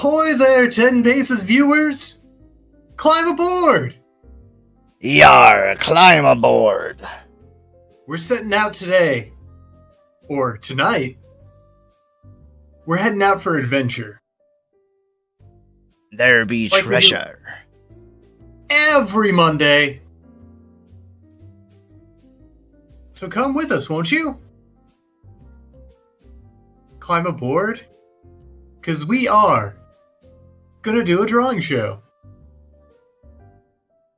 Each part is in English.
Ahoy there, 10 Paces viewers! Climb aboard! Yar, climb aboard. We're setting out today. Or tonight. We're heading out for adventure. There be Like treasure. Every Monday. So come with us, won't you? Climb aboard? Because we are gonna do a drawing show.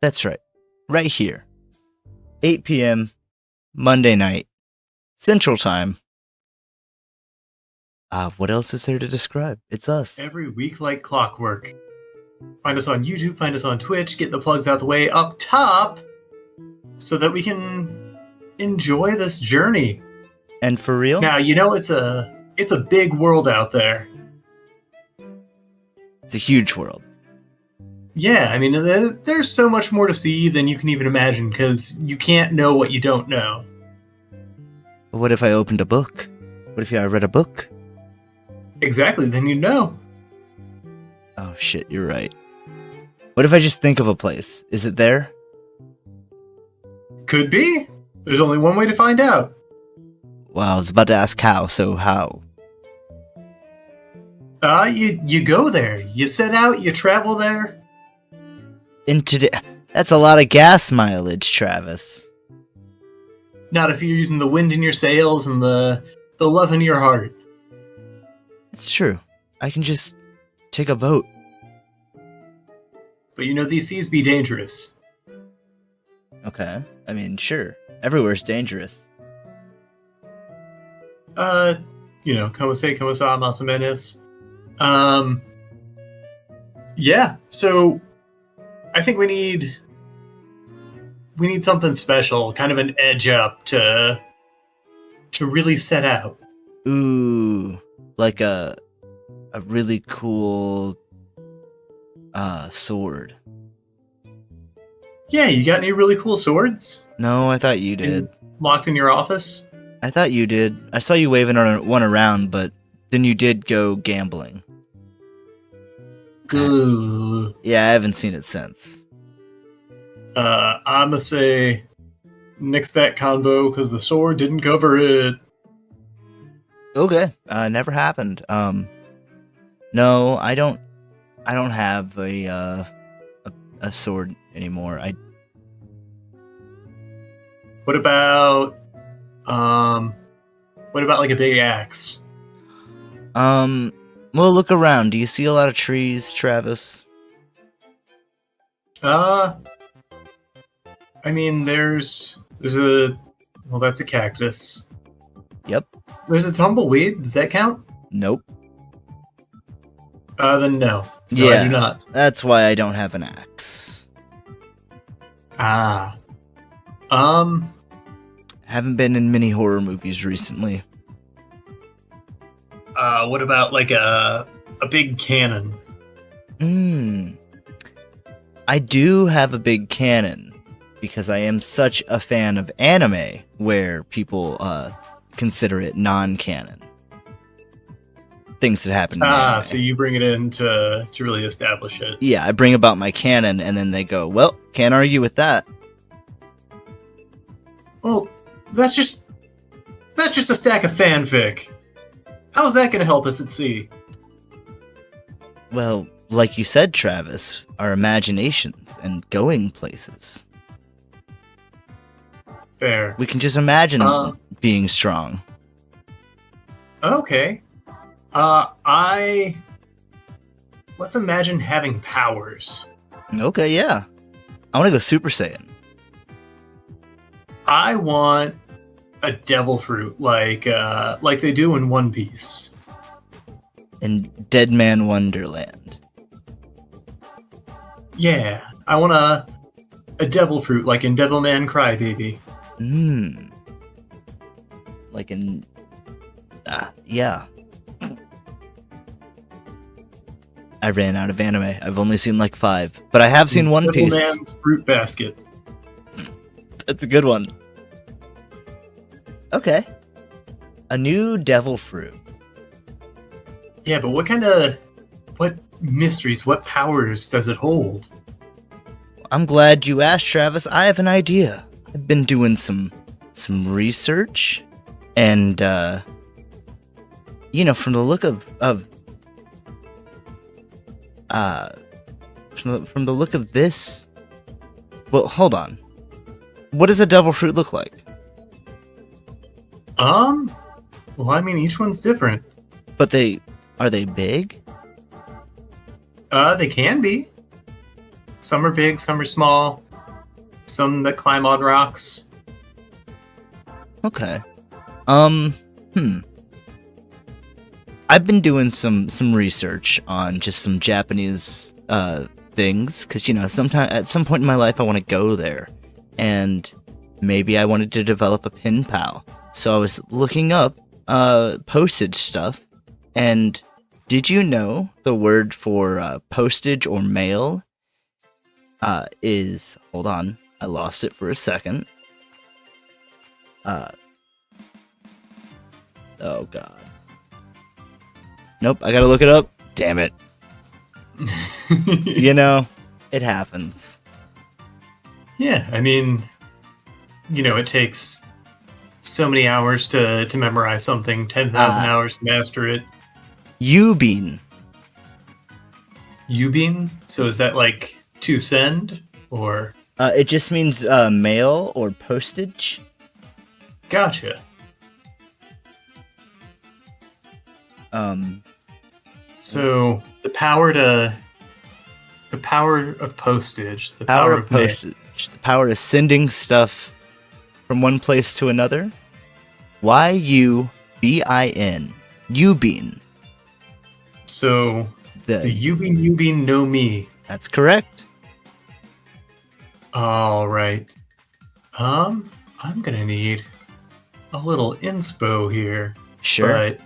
That's right. Right here. 8 p.m. Monday night. Central Time. What else is there to describe? It's us. Every week like clockwork. Find us on YouTube, find us on Twitch, get the plugs out the way up top so that we can enjoy this journey. And for real? Now, you know it's a big world out there. It's a huge world. Yeah, I mean, there's so much more to see than you can even imagine, because you can't know what you don't know. But what if I opened a book? What if I read a book? Exactly, then you know. Oh shit, you're right. What if I just think of a place? Is it there? Could be. There's only one way to find out. Well, I was about to ask how, so how? You go there. You set out, you travel there. That's a lot of gas mileage, Travis. Not if you're using the wind in your sails and the love in your heart. It's true. I can just take a boat. But you know, these seas be dangerous. Okay. I mean, sure. Everywhere's dangerous. Como sa, más o menos. Yeah, so I think we need something special, kind of an edge up to really set out. Ooh, like a really cool sword. Yeah, you got any really cool swords? No, I thought you did. Locked in your office? I thought you did. I saw you waving one around, but then you did go gambling. Yeah, I haven't seen it since. I'ma say nix that convo because the sword didn't cover it. Okay, never happened. No, I don't have a sword anymore. What about like a big axe? Well, look around. Do you see a lot of trees, Travis? I mean, that's a cactus. Yep. There's a tumbleweed. Does that count? Nope. Then no. No, Yeah, I do not. That's why I don't have an axe. Haven't been in many horror movies recently. What about like a big cannon? I do have a big cannon because I am such a fan of anime where people consider it non-canon. Things that happen in anime. So you bring it in to really establish it. Yeah, I bring about my canon and then they go, well, can't argue with that. Well, that's just a stack of fanfic. How's that going to help us at sea? Well, like you said, Travis, our imaginations and going places. Fair. We can just imagine being strong. Okay. Let's imagine having powers. Okay, yeah. I want to go Super Saiyan. I want a devil fruit like they do in One Piece. In Dead Man Wonderland. Yeah, I want a devil fruit like in Devilman Crybaby. Like in... yeah. I ran out of anime. I've only seen like 5. But I have seen One Piece. Devilman's Fruit Basket. That's a good one. Okay. A new devil fruit. Yeah, but what mysteries? What powers does it hold? I'm glad you asked, Travis. I have an idea. I've been doing some research, and from the look of from the look of this. Well, hold on. What does a devil fruit look like? Well, I mean, each one's different. But are they big? They can be. Some are big, some are small. Some that climb on rocks. Okay. I've been doing some research on just some Japanese things, because at some point in my life I want to go there, and maybe I wanted to develop a pen pal. So I was looking up postage stuff, and did you know the word for postage or mail is, hold on, I lost it for a second. Oh god. Nope, I gotta look it up. Damn it. It happens. Yeah, I mean, it takes so many hours to memorize something, 10,000 hours to master it. Yubin. Yubin? So is that like to send, or? It just means mail or postage. Gotcha. So the power of postage, the power of postage, the power of sending stuff from one place to another. Yubin. Yubin. So the Yubin no Mi. That's correct. All right. I'm gonna need a little inspo here. Sure. But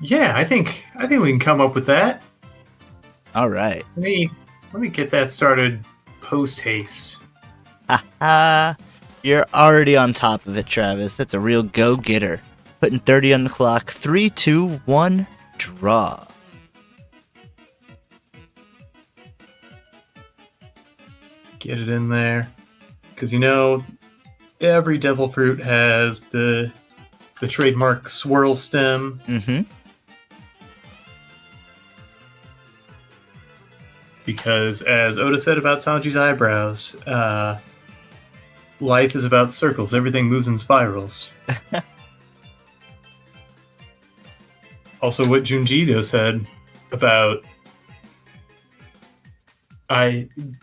yeah, I think we can come up with that. All right. Let me get that started post haste. Ha! You're already on top of it, Travis. That's a real go-getter. Putting 30 on the clock. 3, 2, 1, draw. Get it in there, because every devil fruit has the trademark swirl stem. Mm-hmm. Because, as Oda said about Sanji's eyebrows, life is about circles. Everything moves in spirals. Also, what Junjido said about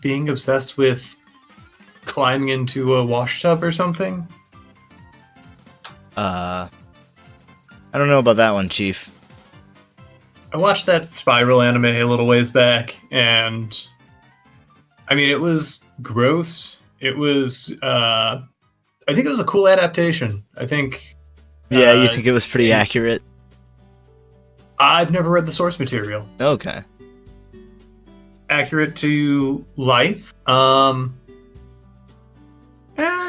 being obsessed with climbing into a wash tub or something. I don't know about that one, Chief. I watched that Spiral anime a little ways back, and I mean, it was gross. It was, I think it was a cool adaptation. I think. Yeah, you think it was pretty accurate? I've never read the source material. Okay. Accurate to life. I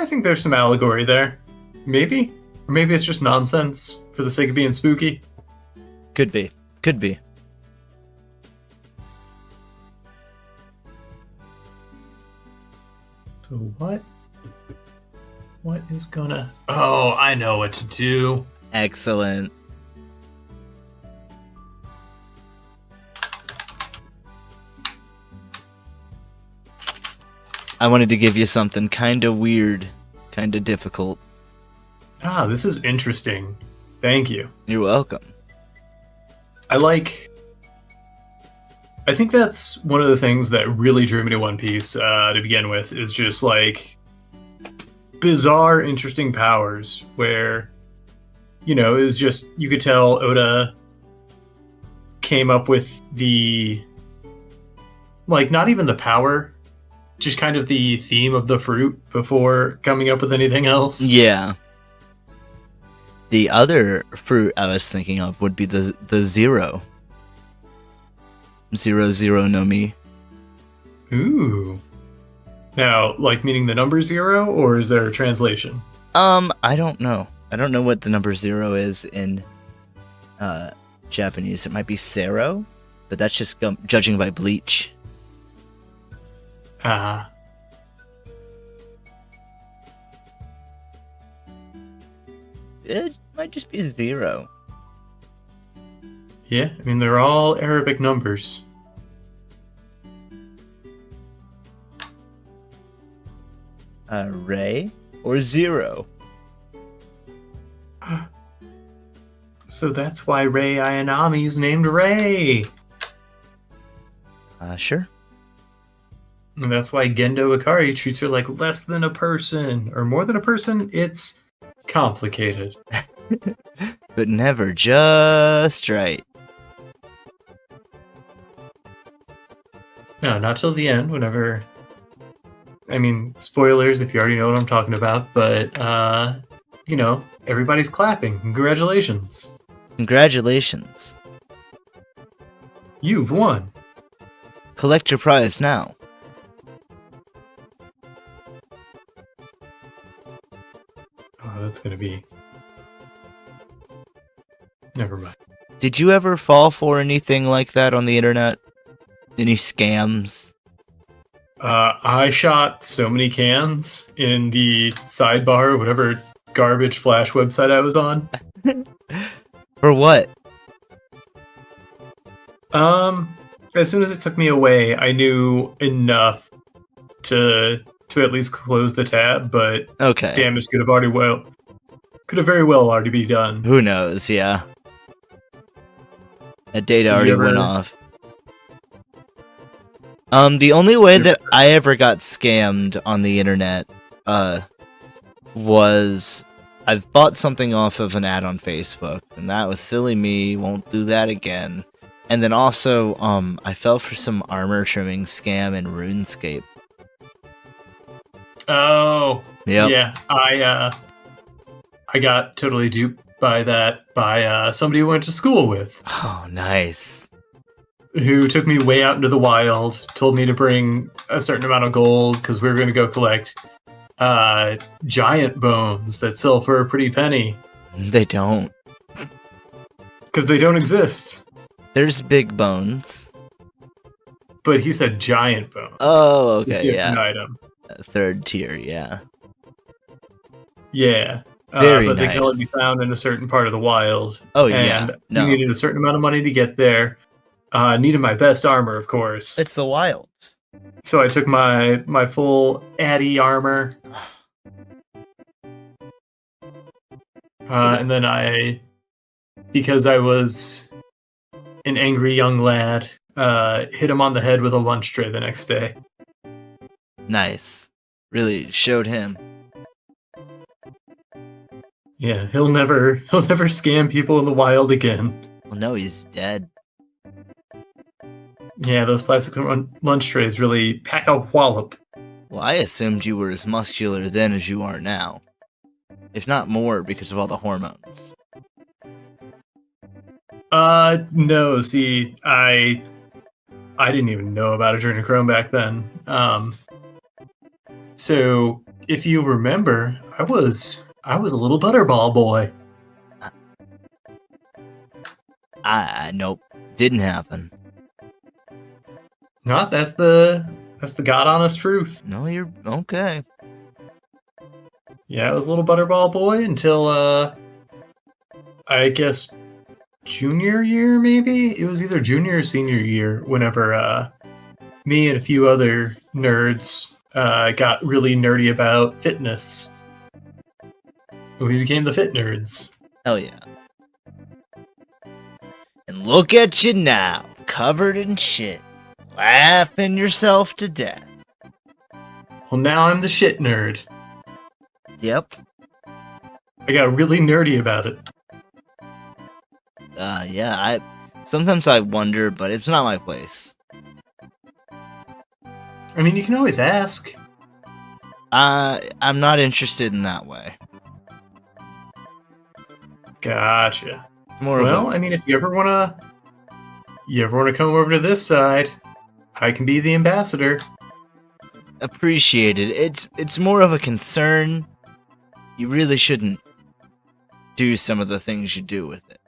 think there's some allegory there. Maybe? Or maybe it's just nonsense for the sake of being spooky. Could be. Could be. So what is gonna... Oh, I know what to do. Excellent. I wanted to give you something kind of weird, kind of difficult. Ah, this is interesting. Thank you. You're welcome. I think that's one of the things that really drew me to One Piece to begin with, is just like bizarre, interesting powers where, is just, you could tell Oda came up with the, like, not even the power, just kind of the theme of the fruit before coming up with anything else. Yeah. The other fruit I was thinking of would be the zero. 00 no Mi. Ooh. Now, like, meaning the number 0, or is there a translation? I don't know. I don't know what the number 0 is in Japanese. It might be Sero. but that's just judging by Bleach. It might just be 0. Yeah, I mean, they're all Arabic numbers. Ray or 0? So that's why Rei Ayanami's named Rei. Sure. And that's why Gendo Ikari treats her like less than a person, or more than a person. It's complicated. But never just right. No, not till the end, whenever... I mean, spoilers if you already know what I'm talking about, but, you know, everybody's clapping. Congratulations. Congratulations. You've won. Collect your prize now. Oh, that's gonna be... Never mind. Did you ever fall for anything like that on the internet? Any scams? I shot so many cans in the sidebar of whatever garbage Flash website I was on. For what? As soon as it took me away, I knew enough to at least close the tab, but Okay. damage could have very well already be done. Who knows, yeah. That data already went off. The only way that I ever got scammed on the internet, was I've bought something off of an ad on Facebook, and that was silly me, won't do that again. And then also, I fell for some armor trimming scam in RuneScape. Oh, yep. Yeah, I got totally duped by that by somebody who went to school with. Oh, nice. Who took me way out into the wild, told me to bring a certain amount of gold because we were going to go collect giant bones that sell for a pretty penny. They don't. Because they don't exist. There's big bones. But he said giant bones. Oh, okay, yeah. An item. 3rd tier, yeah. Yeah. Very but nice. they can only be found in a certain part of the wild. Oh, and yeah. No. You needed a certain amount of money to get there. Needed my best armor, of course. It's the wilds. So I took my full Addy armor. And then because I was an angry young lad, hit him on the head with a lunch tray the next day. Nice. Really showed him. Yeah, he'll never scam people in the wild again. Well, no, he's dead. Yeah, those plastic lunch trays really pack a wallop. Well, I assumed you were as muscular then as you are now. If not more, because of all the hormones. No, see, I didn't even know about adrenochrome back then. So, if you remember, I was a little butterball boy. Nope. Didn't happen. No, that's the god honest truth. No, you're okay. Yeah, I was a little butterball boy until I guess junior year, maybe? It was either junior or senior year whenever me and a few other nerds got really nerdy about fitness. We became the fit nerds. Hell yeah. And look at you now, covered in shit, laughing yourself to death. Well, now I'm the shit nerd. Yep. I got really nerdy about it. Yeah, sometimes I wonder, but it's not my place. I mean, you can always ask. I'm not interested in that way. Gotcha. More well, I mean, if you ever wanna come over to this side, I can be the ambassador. Appreciated. It's more of a concern. You really shouldn't do some of the things you do with it.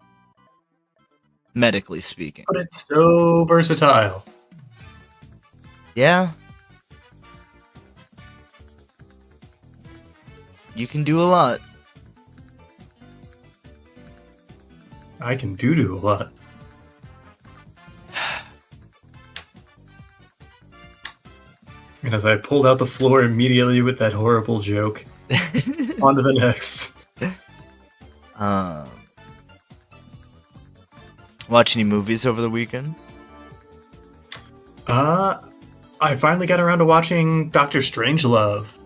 medically speaking. But it's so versatile. Yeah. You can do a lot. I can do a lot. And as I pulled out the floor immediately with that horrible joke, on to the next. Watch any movies over the weekend? I finally got around to watching Doctor Strangelove.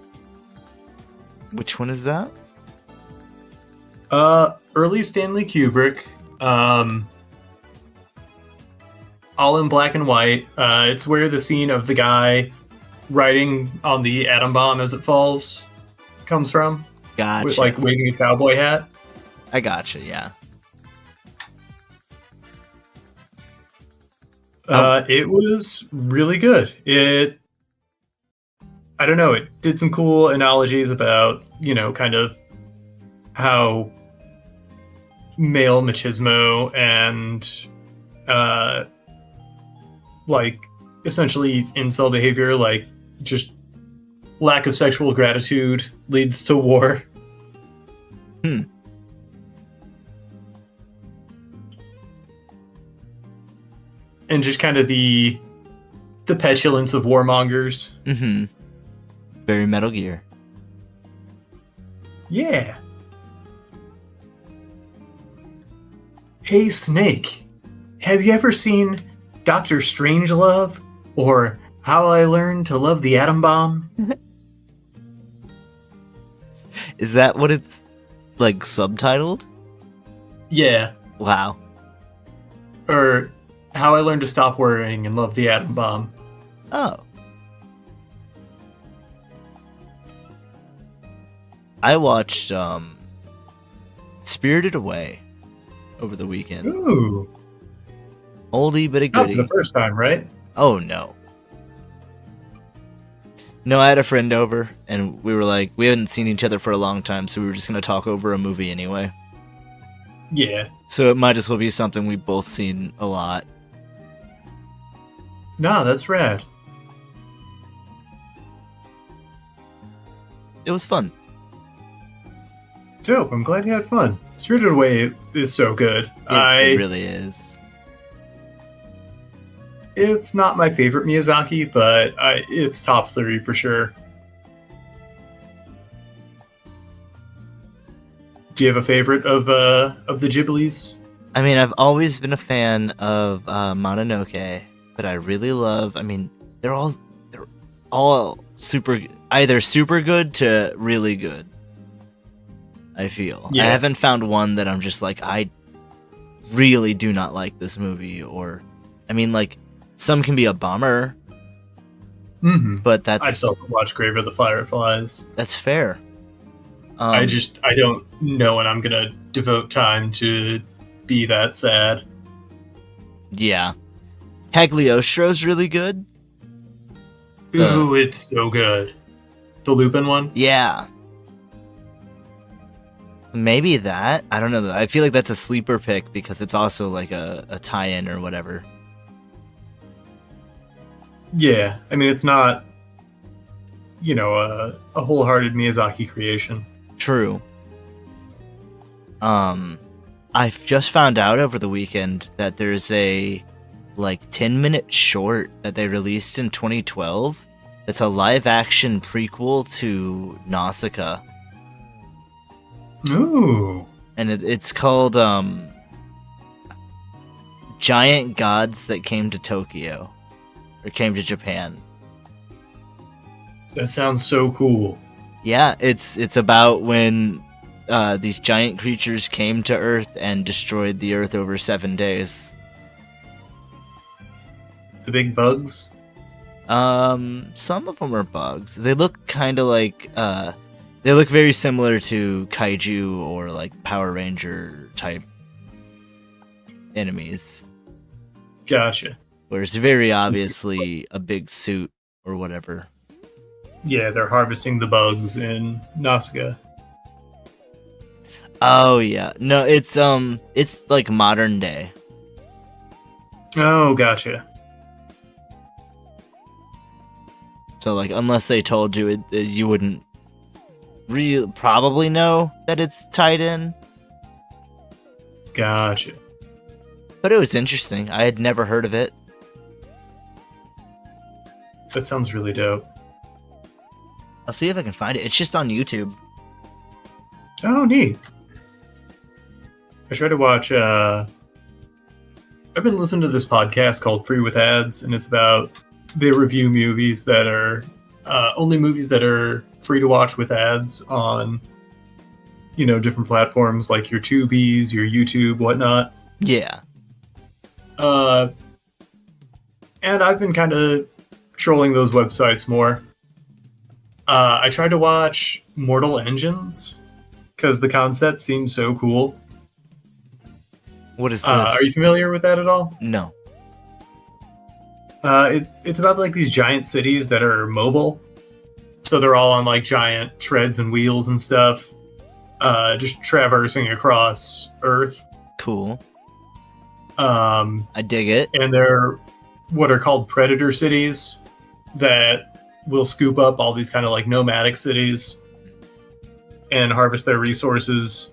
Which one is that? Early Stanley Kubrick. All in black and white. It's where the scene of the guy riding on the atom bomb as it falls comes from. Gotcha. With like waving his cowboy hat. I gotcha, yeah. It was really good. I don't know, it did some cool analogies about, kind of how male machismo and, like, essentially incel behavior, like, just lack of sexual gratitude leads to war. And just kind of the petulance of warmongers. Mm-hmm. Very Metal Gear. Yeah. Hey, Snake. Have you ever seen Doctor Strangelove? Or How I Learned to Love the Atom Bomb? Is that what it's, like, subtitled? Yeah. Wow. Or How I Learned to Stop Worrying and Love the Atom Bomb. Oh. I watched Spirited Away over the weekend. Ooh. Oldie but a Not goodie. for the first time, right? Oh, no. No, I had a friend over, and we were like, we hadn't seen each other for a long time, so we were just going to talk over a movie anyway. Yeah. So it might as well be something we've both seen a lot. Nah, that's rad. It was fun. Dope. I'm glad you had fun. Spirited Away is so good. It really is. It's not my favorite Miyazaki, but it's top 3 for sure. Do you have a favorite of the Ghiblis? I mean, I've always been a fan of Mononoke, but I really love. I mean, they're all either super good to really good. I feel. Yeah. I haven't found one that I'm just like, I really do not like this movie, or I mean, like, some can be a bummer, but that's I still watch Grave of the Fireflies. that's fair. I don't know when I'm gonna devote time to be that sad. Yeah. Cagliostro's really good. Ooh, it's so good. The Lupin one? Yeah. Maybe that. I don't know. I feel like that's a sleeper pick because it's also like a tie-in or whatever. Yeah, I mean, it's not, a wholehearted Miyazaki creation. True. I've just found out over the weekend that there's a 10-minute short that they released in 2012. It's a live-action prequel to Nausicaa. Ooh. And it's called Giant Gods That Came to Tokyo. Or came to Japan. That sounds so cool. Yeah, it's about when these giant creatures came to Earth and destroyed the Earth over 7 days. The big bugs? Some of them are bugs. They look kind of like they look very similar to kaiju or like Power Ranger type enemies. Gotcha. Where it's very obviously a big suit or whatever. Yeah, they're harvesting the bugs in Nausicaa. Oh yeah. No, it's like modern day. Oh, gotcha. So, like, unless they told you, you wouldn't probably know that it's tied in. Gotcha. But it was interesting. I had never heard of it. That sounds really dope. I'll see if I can find it. It's just on YouTube. Oh, neat. I try to watch, I've been listening to this podcast called Free with Ads, and it's about, they review movies that are, only movies that are free to watch with ads on, different platforms like your Tubies, your YouTube, whatnot. Yeah. And I've been kind of trolling those websites more. I tried to watch Mortal Engines because the concept seems so cool. What is this? Are you familiar with that at all? No. It's about like these giant cities that are mobile. So they're all on like giant treads and wheels and stuff, just traversing across Earth. Cool. I dig it. And they're what are called predator cities that will scoop up all these kind of like nomadic cities and harvest their resources.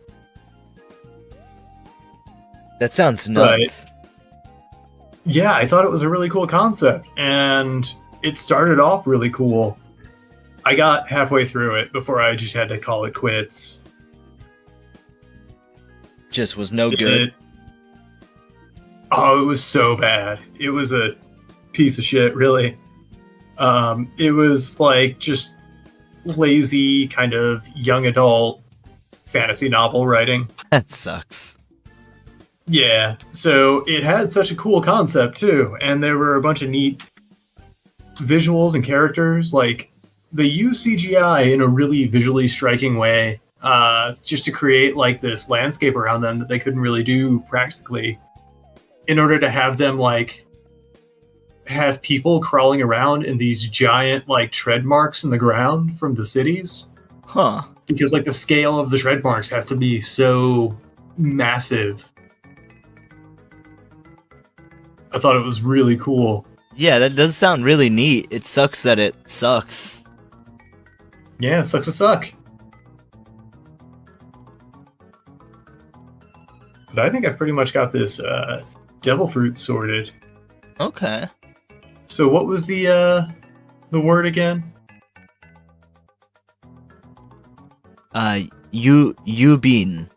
That sounds nuts. Yeah, I thought it was a really cool concept, and it started off really cool. I got halfway through it before I just had to call it quits. Just was no good. It was so bad. It was a piece of shit, really. It was like just lazy kind of young adult fantasy novel writing. That sucks. Yeah, so it had such a cool concept too, and there were a bunch of neat visuals and characters. Like, they use CGI in a really visually striking way, just to create like this landscape around them that they couldn't really do practically, in order to have them like have people crawling around in these giant like tread marks in the ground from the cities. Huh. Because like the scale of the tread marks has to be so massive. I thought it was really cool. Yeah, that does sound really neat. It sucks that it sucks. Yeah, it sucks to suck. But I think I pretty much got this devil fruit sorted. Okay. So what was the word again? Yubin.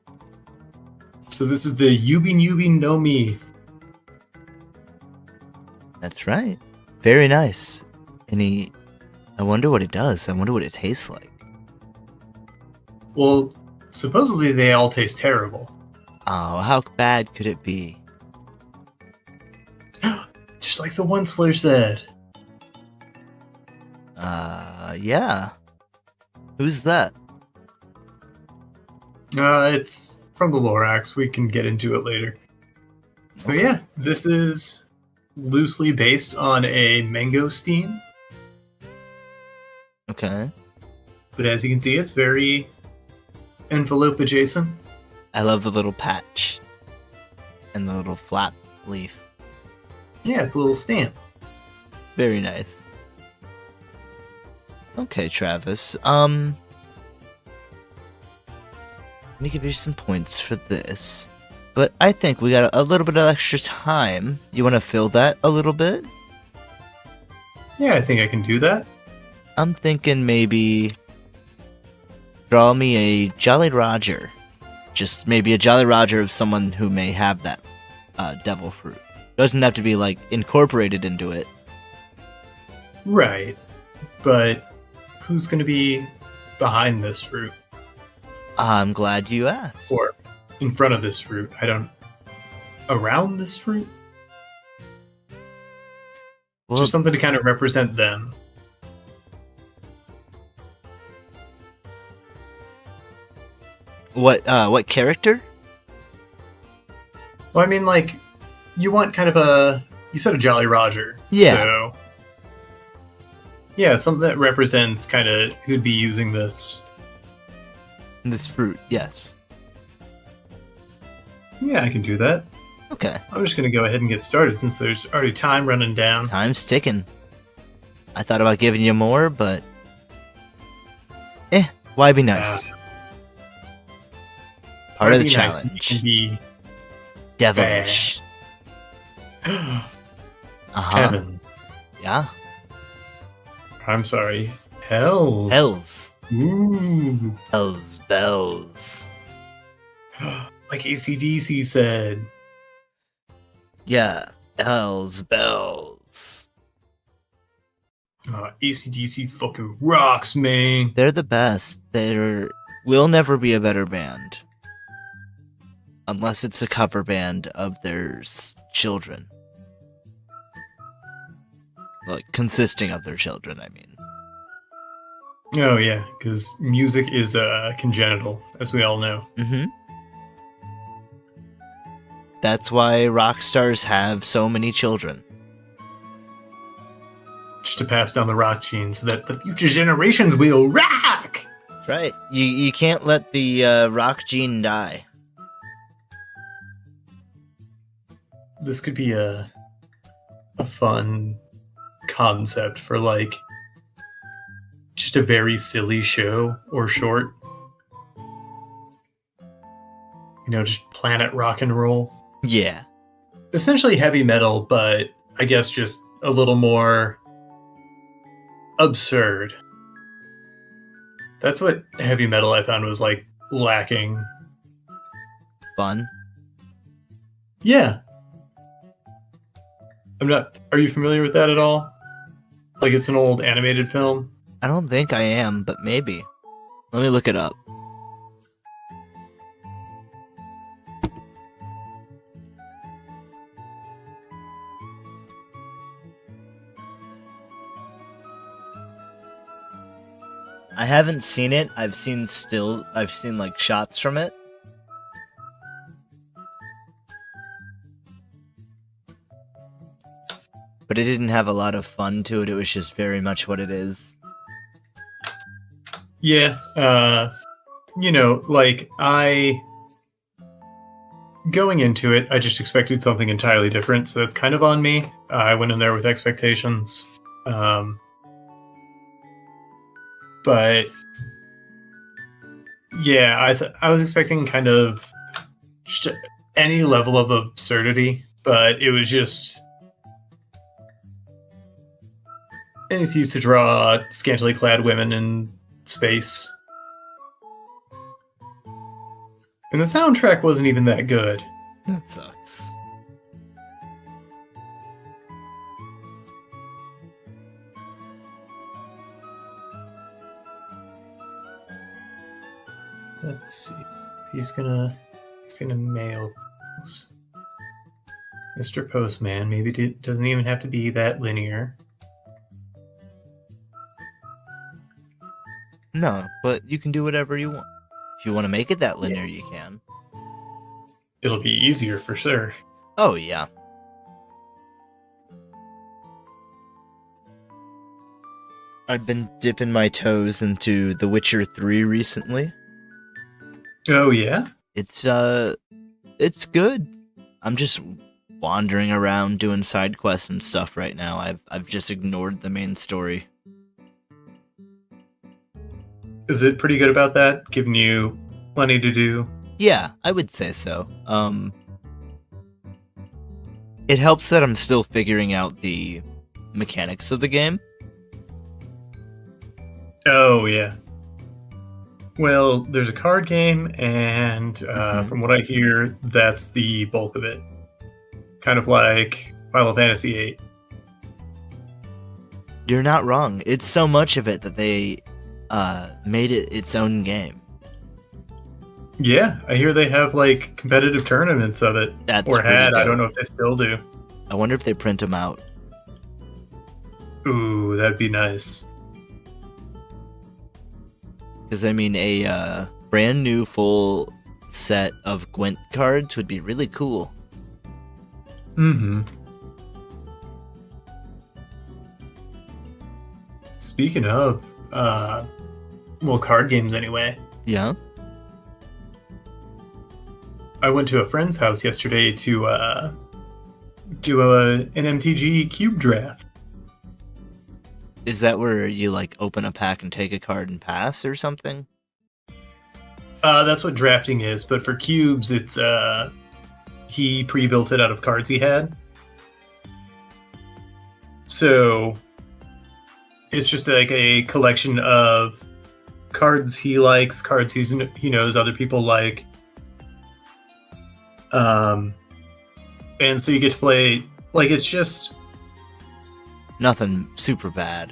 So this is the Yubin no Mi. That's right. Very nice. I wonder what it does. I wonder what it tastes like. Well, supposedly they all taste terrible. Oh, how bad could it be? Just like the one Slayer said. Yeah. Who's that? It's from the Lorax. We can get into it later. So Okay. yeah, this is loosely based on a mangosteen. Okay. But as you can see, it's very envelope adjacent. I love the little patch. And the little flap leaf. Yeah, it's a little stamp. Very nice. Okay, Travis. Let me give you some points for this. But I think we got a little bit of extra time. You want to fill that a little bit? Yeah, I think I can do that. I'm thinking maybe draw me a Jolly Roger. Just maybe a Jolly Roger of someone who may have that devil fruit. Doesn't have to be like incorporated into it. Right. But who's going to be behind this fruit? I'm glad you asked. Or in front of this fruit? Around this fruit? Well, Just something to kind of represent them. what character? Well, I mean, like, you want kind of you said a Jolly Roger. Yeah. So, yeah, something that represents kind of who'd be using this. This fruit, yes. Yeah, I can do that. Okay. I'm just going to go ahead and get started since there's already time running down. Time's ticking. I thought about giving you more, but why be nice? Part of the Nice. challenge. Can be Devilish. Heavens. Yeah. I'm sorry. Hells. Hells. Ooh. Hells bells. Like AC/DC said. Yeah. Hells bells. AC/DC fucking rocks, man. They're the best. Will never be a better band. Unless it's a cover band of their children. Like, consisting of their children, I mean. Oh, yeah, because music is congenital, as we all know. Mm-hmm. That's why rock stars have so many children. Just to pass down the rock gene so that the future generations will rock! That's right. You can't let the rock gene die. This could be a fun concept for, like, just a very silly show or short. You know, just planet rock and roll. Yeah. Essentially heavy metal, but I guess just a little more absurd. That's what heavy metal I found was, like, lacking. Fun. Yeah. Are you familiar with that at all? Like, it's an old animated film? I don't think I am, but maybe. Let me look it up. I haven't seen it. I've seen like shots from it. But it didn't have a lot of fun to it. It was just very much what it is. Yeah. You know, like, going into it, I just expected something entirely different, so that's kind of on me. I went in there with expectations. But yeah, I was expecting kind of just any level of absurdity, but it was just... And it's used to draw scantily clad women in space. And the soundtrack wasn't even that good. That sucks. Let's see. He's gonna mail things. Mr. Postman, maybe it doesn't even have to be that linear. No, but you can do whatever you want. If you want to make it that linear, you can. It'll be easier for sure. Oh, yeah. I've been dipping my toes into The Witcher 3 recently. Oh, yeah? It's good. I'm just wandering around doing side quests and stuff right now. I've just ignored the main story. Is it pretty good about that? Giving you plenty to do? Yeah, I would say so. It helps that I'm still figuring out the mechanics of the game. Oh, yeah. Well, there's a card game, and from what I hear, that's the bulk of it. Kind of like Final Fantasy VIII. You're not wrong. It's so much of it that they made it its own game. Yeah, I hear they have, like, competitive tournaments of it. That's or had. dope. I don't know if they still do. I wonder if they print them out. Ooh, that'd be nice. Because, I mean, a brand new full set of Gwent cards would be really cool. Mm-hmm. Speaking of, card games anyway. Yeah? I went to a friend's house yesterday to do an MTG cube draft. Is that where you like open a pack and take a card and pass or something? That's what drafting is, but for cubes, it's he pre-built it out of cards he had. So it's just like a collection of cards he likes, cards he knows other people like. And so you get to play, like, it's just Nothing super bad.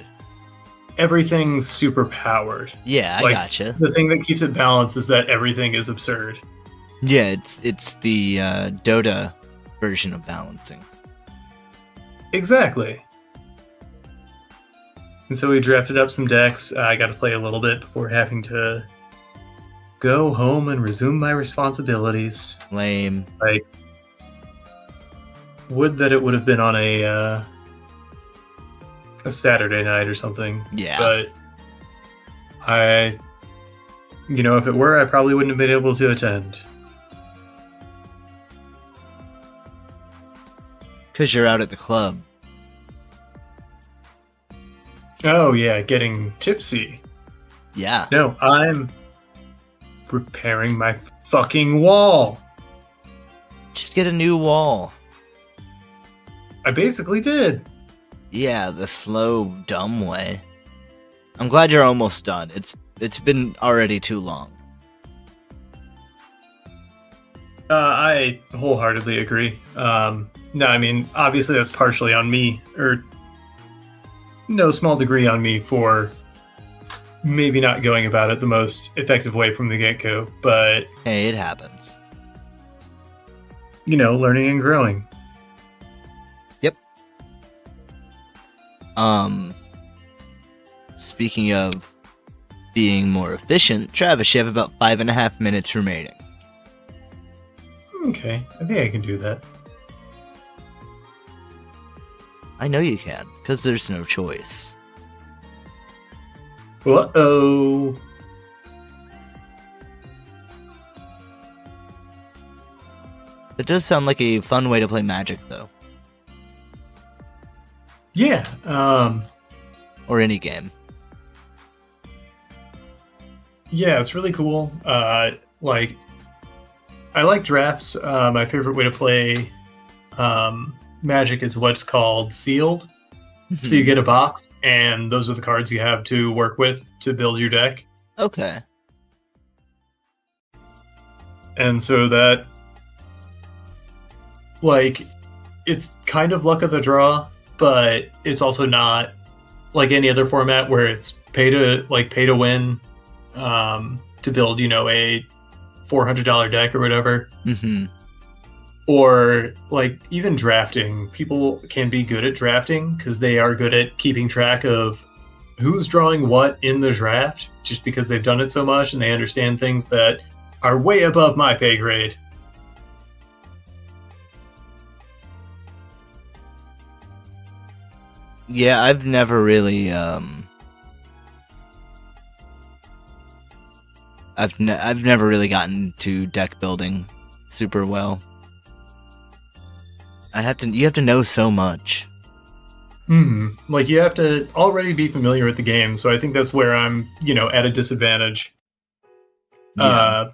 everything's super powered. Yeah, I Like, gotcha. The thing that keeps it balanced is that everything is absurd. Yeah, it's the Dota version of balancing. Exactly. And so we drafted up some decks. I got to play a little bit before having to go home and resume my responsibilities. Lame. Like, would that it would have been on a Saturday night or something. Yeah. But if it were, I probably wouldn't have been able to attend. Because you're out at the club. Oh yeah, getting tipsy. Yeah. No, I'm repairing my fucking wall. Just get a new wall. I basically did. Yeah, the slow, dumb way. I'm glad you're almost done. It's been already too long. I wholeheartedly agree. No, I mean, obviously that's partially on me, or no small degree on me for maybe not going about it the most effective way from the get-go, but, Hey, it happens. learning and growing. Speaking of being more efficient, Travis, you have about 5.5 minutes remaining. Okay, I think I can do that. I know you can, because there's no choice. Uh-oh. It does sound like a fun way to play Magic, though. Yeah, Or any game. yeah, it's really cool. I like drafts. My favorite way to play Magic is what's called sealed. So you get a box, and those are the cards you have to work with to build your deck. Okay. And so that, like, it's kind of luck of the draw, but it's also not like any other format where it's pay to win to build, a $400 deck or whatever. Mm-hmm. Or like even drafting, people can be good at drafting because they are good at keeping track of who's drawing what in the draft, just because they've done it so much and they understand things that are way above my pay grade. Yeah, I've never really I've never really gotten to deck building super well. You have to know so much. Like, you have to already be familiar with the game, so I think that's where I'm, at a disadvantage. Yeah.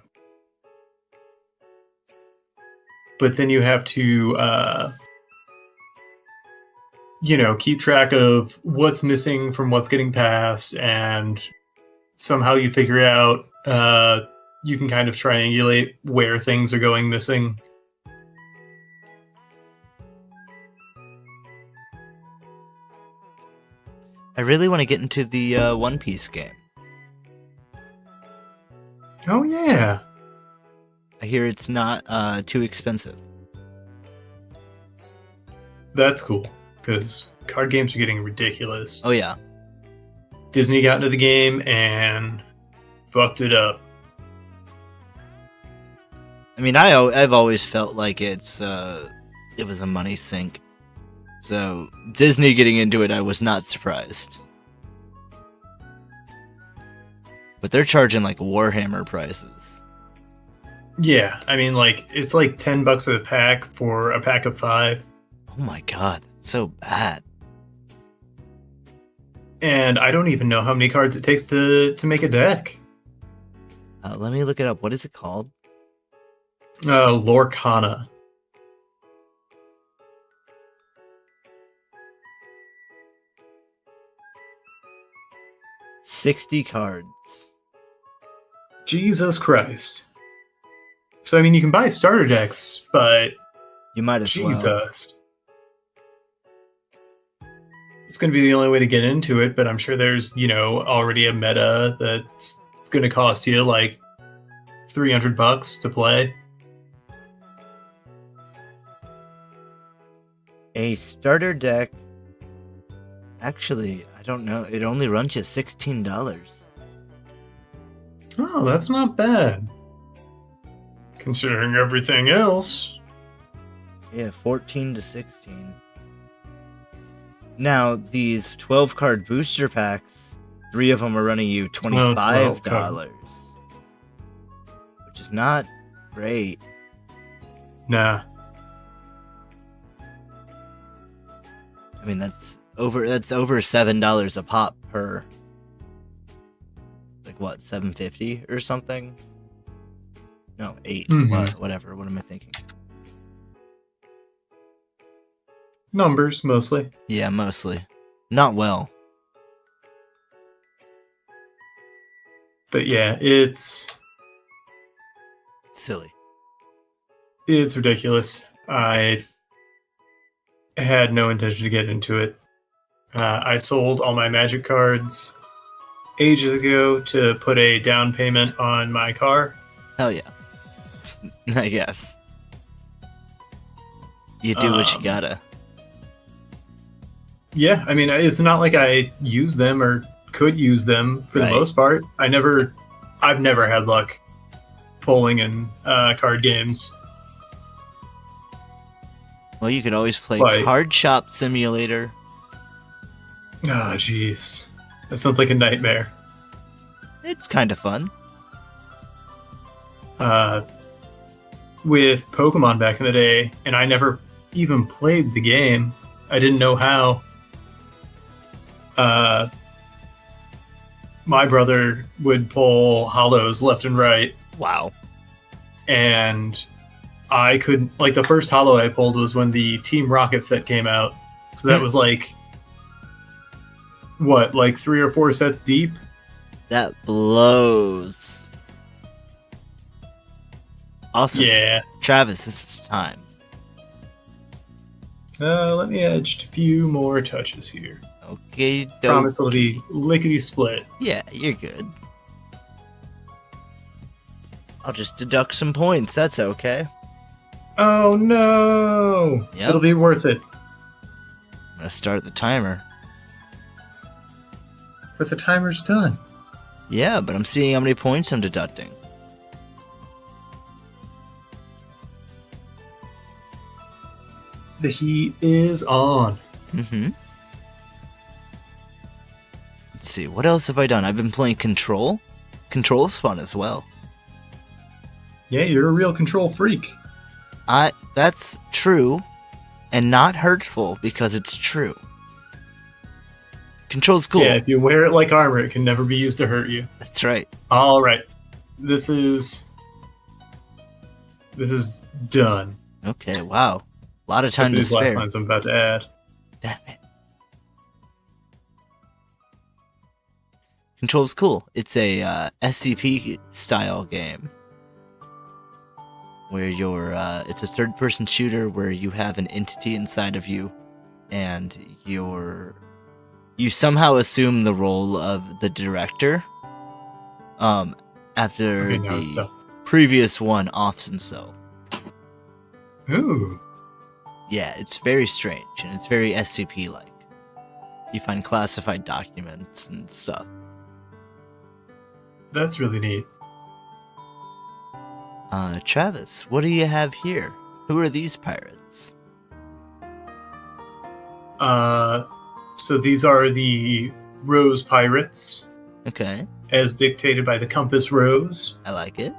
But then you have to, keep track of what's missing from what's getting passed, and somehow you figure out, you can kind of triangulate where things are going missing. I really want to get into the One Piece game. Oh, yeah. I hear it's not too expensive. That's cool, because card games are getting ridiculous. Oh yeah. Disney got into the game and fucked it up. I mean, I've always felt like it was a money sink. So Disney getting into it, I was not surprised. But they're charging like Warhammer prices. Yeah, I mean, like, it's like $10 a pack for a pack of 5. Oh my god, that's so bad. And I don't even know how many cards it takes to make a deck. Let me look it up. What is it called? Lorcana. 60 cards. Jesus Christ. So, I mean, you can buy starter decks, but You might as well. Jesus. It's going to be the only way to get into it, but I'm sure there's, already a meta that's going to cost you like $300 to play. A starter deck. Actually, I don't know. It only runs you $16. Oh, that's not bad. Considering everything else. Yeah, 14 to 16. Now, these 12 card booster packs, 3 of them are running you $25, which is not great. Nah. I mean, that's over $7 a pop per, like, what, $7.50 or something? No, 8. Whatever. What am I thinking? Numbers, mostly. Yeah, mostly. Not well. But yeah, it's Silly. It's ridiculous. I had no intention to get into it. I sold all my Magic cards ages ago to put a down payment on my car. Hell yeah. I guess. You do what you gotta. Yeah, I mean, it's not like I use them or could use them for the most part. I've never had luck pulling in card games. Well, you could always play Card Shop Simulator. Ah, jeez. That sounds like a nightmare. It's kind of fun. With Pokemon back in the day, and I never even played the game. I didn't know how. My brother would pull hollows left and right. Wow. And I couldn't, like, the first hollow I pulled was when the Team Rocket set came out. So that was like, what, like 3 or 4 sets deep? That blows. Awesome. Yeah. Travis, this is time. Let me add just a few more touches here. Okay, promise it'll be lickety split. Yeah, you're good. I'll just deduct some points. That's okay. Oh no! Yep. It'll be worth it. I'm gonna start the timer. But the timer's done. Yeah, but I'm seeing how many points I'm deducting. The heat is on. Mm-hmm. Let's see, what else have I done? I've been playing Control. Control's fun as well. Yeah, you're a real control freak. That's true, and not hurtful because it's true. Control's cool. Yeah, if you wear it like armor, it can never be used to hurt you. That's right. All right, this is done. Okay, wow. A lot of time to spare. These last lines I'm about to add. Damn it. Control's cool. It's a SCP style game where it's a third-person shooter where you have an entity inside of you, and you somehow assume the role of the director. After the previous one offs himself. Ooh. Yeah, it's very strange, and it's very SCP-like. You find classified documents and stuff. That's really neat. Travis, what do you have here? Who are these pirates? So these are the Rose Pirates. Okay. As dictated by the Compass Rose. I like it.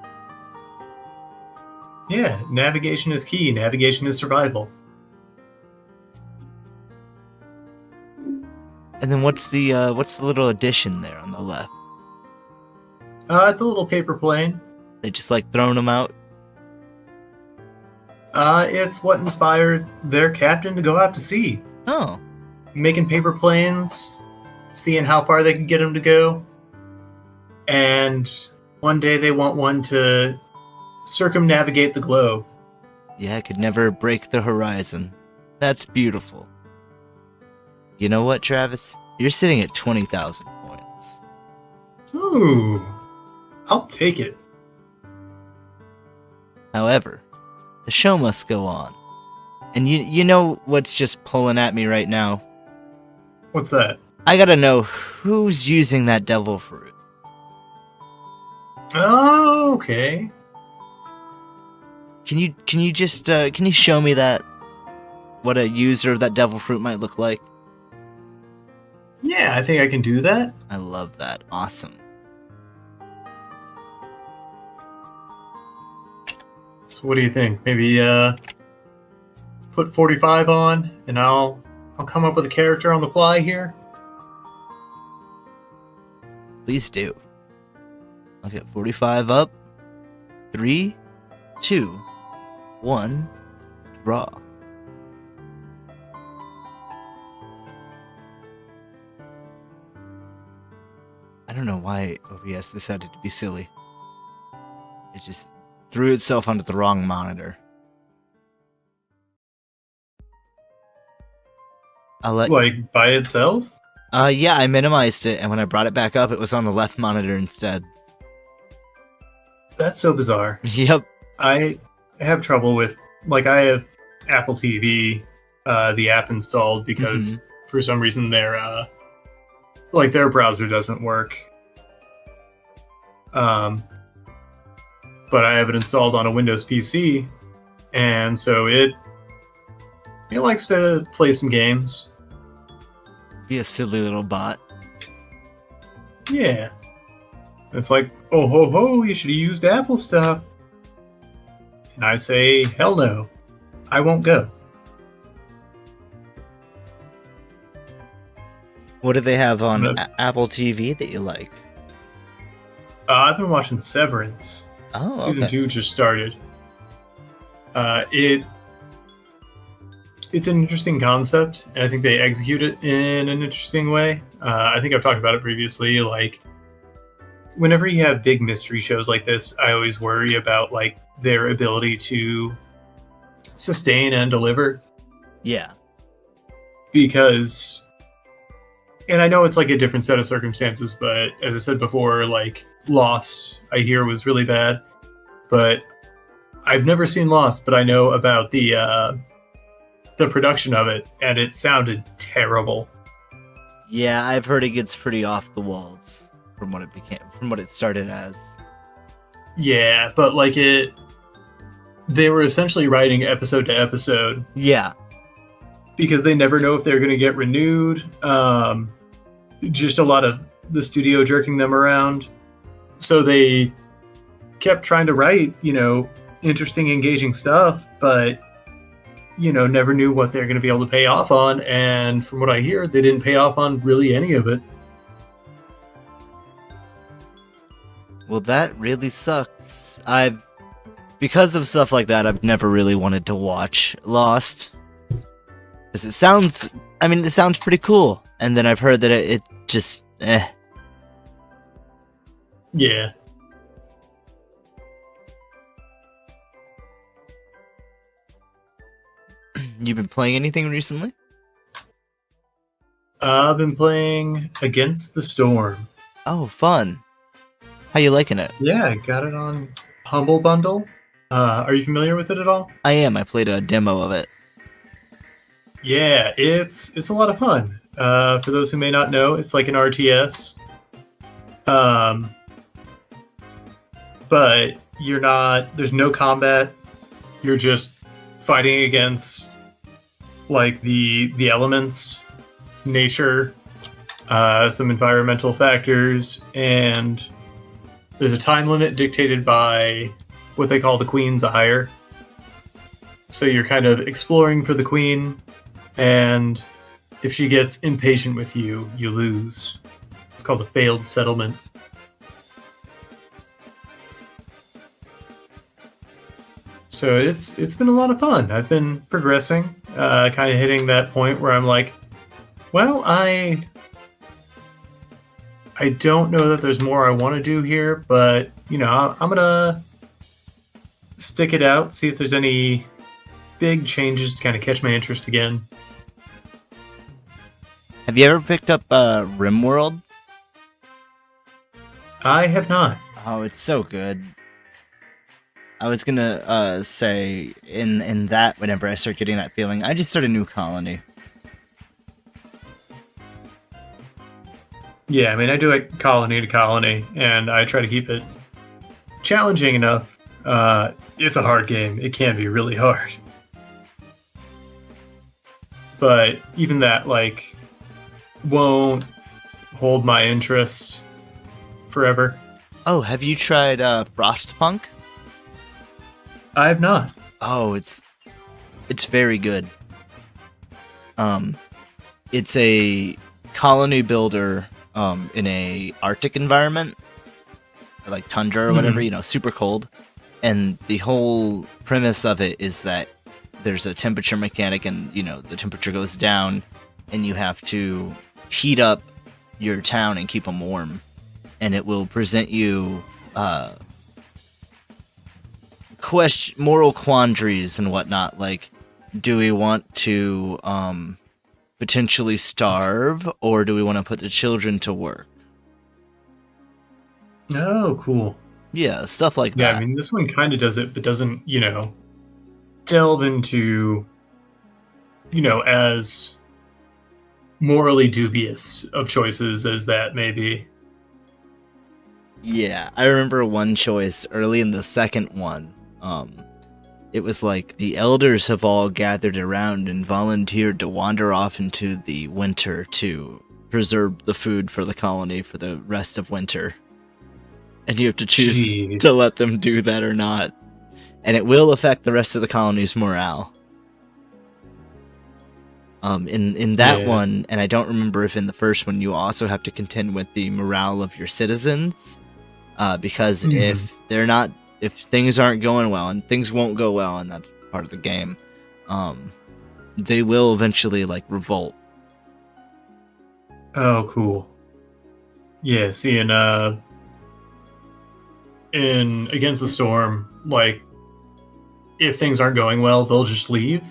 Yeah, navigation is key. Navigation is survival. And then what's the little addition there on the left? It's a little paper plane. They just like throwing them out. It's what inspired their captain to go out to sea, Oh, making paper planes, seeing how far they can get them to go, and one day they want one to circumnavigate the globe. yeah, it could never break the horizon. That's beautiful. You know what, Travis? You're sitting at 20,000 points. Ooh, I'll take it. However, the show must go on. And you know what's just pulling at me right now? What's that? I gotta know who's using that devil fruit. Oh, okay. Can you just can you show me that? What a user of that devil fruit might look like? Yeah, I think I can do that. I love that. Awesome. So what do you think? Maybe put 45 on, and I'll come up with a character on the fly here. Please do. I'll get 45 up. 3, 2, 1, draw. I don't know why OBS decided to be silly. It just threw itself onto the wrong monitor. I'll let. Like by itself? Yeah, I minimized it, and when I brought it back up, it was on the left monitor instead. That's so bizarre. Yep. I have trouble with, like, I have Apple TV, the app installed because for some reason their browser doesn't work. But I have it installed on a Windows PC, and so it likes to play some games. Be a silly little bot. Yeah. It's like, oh ho ho, you should have used Apple stuff. And I say, hell no. I won't go. What do they have on No. Apple TV that you like? I've been watching Severance. Oh, Season okay. 2 just started. It's an interesting concept, and I think they execute it in an interesting way. I think I've talked about it previously. Like, whenever you have big mystery shows like this, I always worry about like their ability to sustain and deliver, Yeah. because, and I know it's like a different set of circumstances, but as I said before, like Lost, I hear was really bad, but I've never seen Lost, but I know about the production of it, and it sounded terrible. Yeah, I've heard it gets pretty off the walls from what it started as. Yeah, but like they were essentially writing episode to episode Yeah. because they never know if they're going to get renewed. Just a lot of the studio jerking them around. So they kept trying to write, interesting, engaging stuff, but, never knew what they're going to be able to pay off on. And from what I hear, they didn't pay off on really any of it. Well, that really sucks. Because of stuff like that, I've never really wanted to watch Lost. Because it sounds pretty cool. And then I've heard that it just, Yeah. You've been playing anything recently? I've been playing Against the Storm. Oh, fun. How you liking it? Yeah, I got it on Humble Bundle. Are you familiar with it at all? I am. I played a demo of it. Yeah, it's a lot of fun. For those who may not know, it's like an RTS. But there's no combat. You're just fighting against like the elements, nature, some environmental factors, and there's a time limit dictated by what they call the Queen's Ire. So you're kind of exploring for the Queen, and if she gets impatient with you, you lose. It's called a failed settlement. So it's been a lot of fun. I've been progressing, kind of hitting that point where I'm like, well, I don't know that there's more I want to do here, but I'm gonna stick it out, see if there's any big changes to kind of catch my interest again. Have you ever picked up RimWorld? I have not. Oh, it's so good. I was gonna say in that whenever I start getting that feeling, I just start a new colony. Yeah, I mean, I do it colony to colony, and I try to keep it challenging enough. It's a hard game. It can be really hard. But even that, like, won't hold my interests forever. Oh, have you tried Frostpunk? I have not. Oh, it's very good. It's a colony builder in a Arctic environment, like tundra or whatever, super cold. And the whole premise of it is that there's a temperature mechanic, and the temperature goes down, and you have to heat up your town and keep them warm, and it will present you moral quandaries and whatnot, like, do we want to potentially starve, or do we want to put the children to work? Oh, cool. Yeah, stuff like Yeah, that. I mean, this one kind of does it, but doesn't, delve into, as morally dubious of choices as that may be. Yeah, I remember one choice early in the second one. It was like, the elders have all gathered around and volunteered to wander off into the winter to preserve the food for the colony for the rest of winter. And you have to choose to let them do that or not. And it will affect the rest of the colony's morale. In that one, and I don't remember if in the first one, you also have to contend with the morale of your citizens. Because if things aren't going well, and things won't go well, and that's part of the game, they will eventually, like, revolt. Oh, cool. Yeah, see, in Against the Storm, like, if things aren't going well, they'll just leave.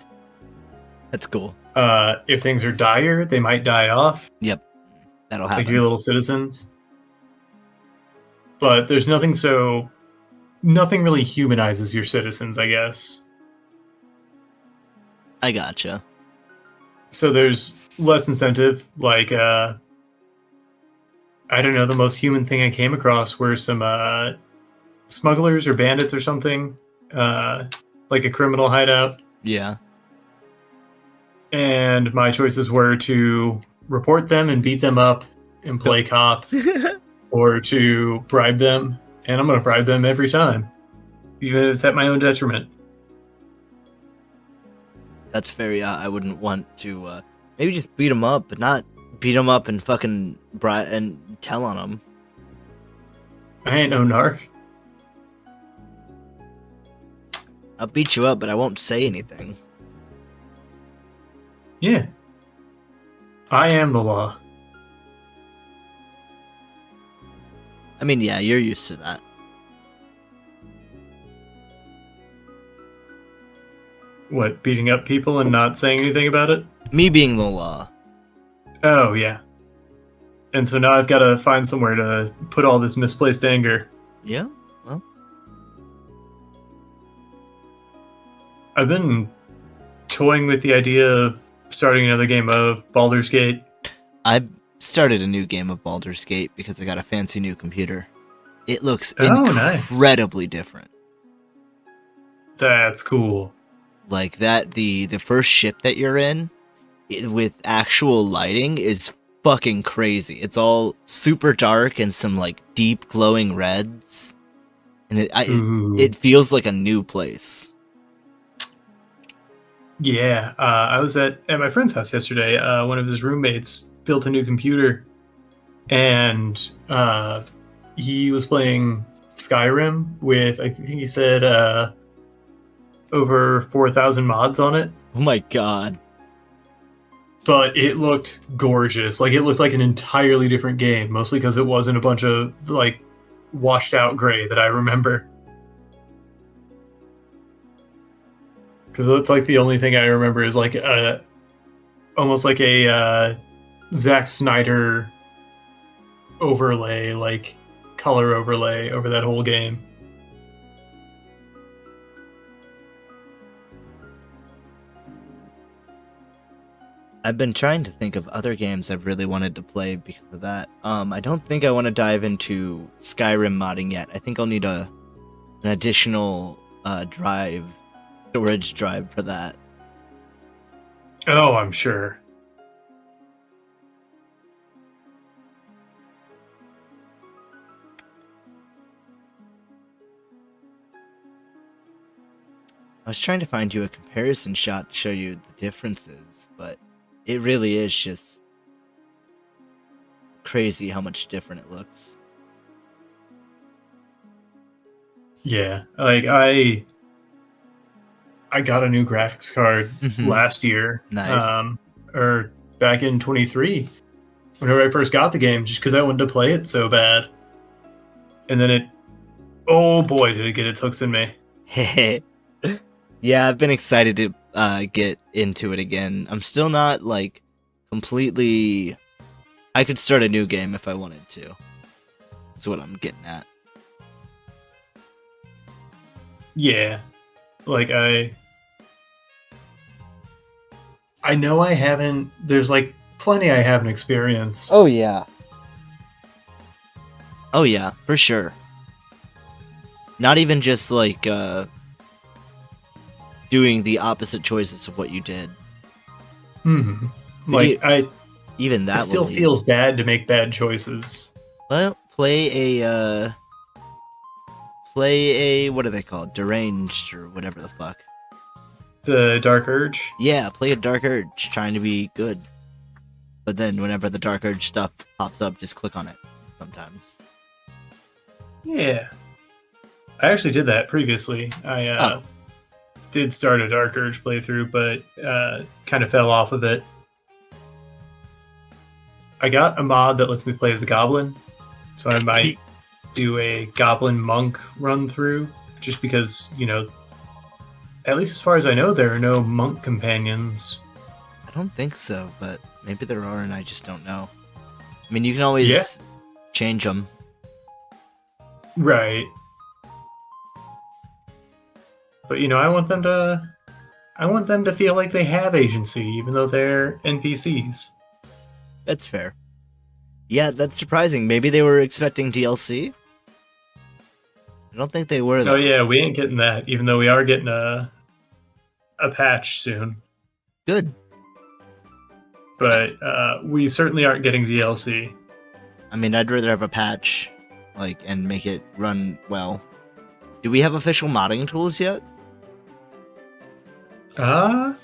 That's cool. If things are dire, they might die off. Yep, that'll happen. Like your little citizens. But there's nothing really humanizes your citizens, I guess. I gotcha. So there's less incentive. Like, I don't know, the most human thing I came across were some smugglers or bandits or something. Like a criminal hideout. Yeah. And my choices were to report them and beat them up and play cop, or to bribe them. And I'm going to bribe them every time, even if it's at my own detriment. That's very, I wouldn't want to, maybe just beat them up, but not beat them up and fucking and tell on them. I ain't no narc. I'll beat you up, but I won't say anything. Yeah. I am the law. I mean, yeah, you're used to that. What, beating up people and not saying anything about it? Me being the law. Oh, yeah. And so now I've got to find somewhere to put all this misplaced anger. Yeah, well. I've been toying with the idea of starting another game of Baldur's Gate. I started a new game of Baldur's Gate because I got a fancy new computer. It looks incredibly different. That's cool. Like that, the first ship that you're in, with actual lighting, is fucking crazy. It's all super dark and some like deep glowing reds. and Ooh. it feels like a new place. Yeah, I was at my friend's house yesterday. One of his roommates built a new computer, and he was playing Skyrim with, I think he said, over 4,000 mods on it. Oh my god. But it looked gorgeous. Like, it looked like an entirely different game, mostly because it wasn't a bunch of, like, washed out gray that I remember. Because it's like the only thing I remember is like almost like a Zack Snyder overlay, like color overlay over that whole game. I've been trying to think of other games I've really wanted to play because of that. I don't think I want to dive into Skyrim modding yet. I think I'll need an additional storage drive for that. Oh, I'm sure. I was trying to find you a comparison shot to show you the differences, but it really is just crazy how much different it looks. Yeah, like I got a new graphics card last year, Nice. or back in 23, whenever I first got the game, just because I wanted to play it so bad. And then oh boy, did it get its hooks in me. Yeah, I've been excited to get into it again. I'm still not like completely. I could start a new game if I wanted to. That's what I'm getting at. Yeah, like I know I haven't. There's like plenty I haven't experienced. Oh yeah. Oh yeah, for sure. Not even just like doing the opposite choices of what you did. Hmm. Like even that it still feels bad to make bad choices. Well, play a what are they called? Deranged or whatever the fuck. The Dark Urge? Yeah, play a Dark Urge trying to be good. But then whenever the Dark Urge stuff pops up, just click on it sometimes. Yeah. I actually did that previously. I did start a Dark Urge playthrough, but kind of fell off of it. I got a mod that lets me play as a goblin, so I might do a goblin monk run through, just because, you know, at least as far as I know, there are no monk companions. I don't think so, but maybe there are and I just don't know. I mean, you can always change them. Right. But, you know, I want them to feel like they have agency, even though they're NPCs. That's fair. Yeah, that's surprising. Maybe they were expecting DLC? I don't think they were, though. Oh yeah, we ain't getting that, even though we are getting a patch soon. Good. But we certainly aren't getting DLC. I mean, I'd rather have a patch, like, and make it run well. Do we have official modding tools yet? I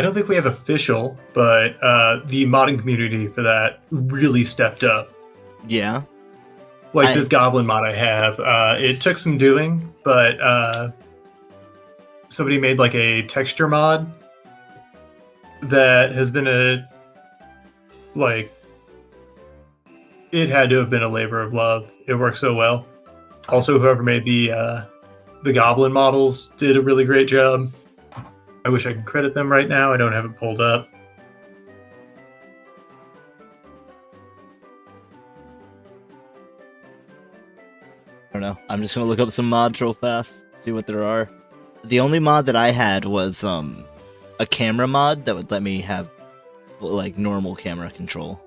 don't think we have official, but the modding community for that really stepped up. Yeah. Like this goblin mod I have, it took some doing, but somebody made like a texture mod that has been it had to have been a labor of love. It works so well. Also, whoever made the goblin models did a really great job. I wish I could credit them right now. I don't have it pulled up. I don't know. I'm just gonna look up some mods real fast, see what there are. The only mod that I had was a camera mod that would let me have like normal camera control.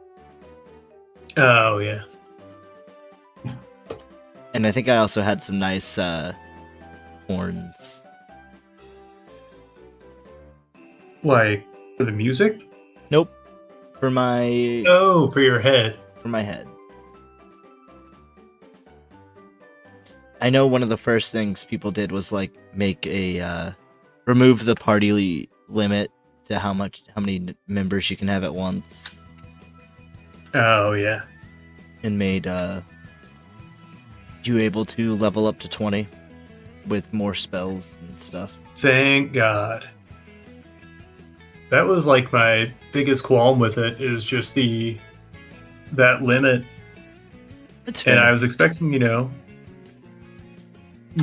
Oh yeah. And I think I also had some nice horns. Like for the music? Nope. For my for your head. For my head. I know one of the first things people did was like make a remove the party limit to how many members you can have at once, Oh yeah. and made you able to level up to 20 with more spells and stuff. Thank God. That was like my biggest qualm with it, is just that limit. That's And fair. I was expecting,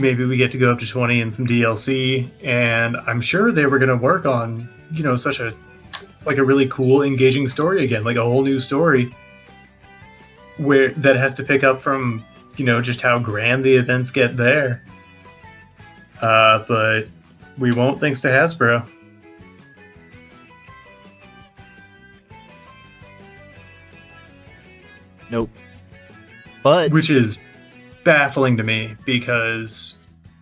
maybe we get to go up to 20 and some DLC, and I'm sure they were going to work on, such a really cool, engaging story again, like a whole new story where that has to pick up from, just how grand the events get there. But we won't, thanks to Hasbro. Nope. But Which is baffling to me, because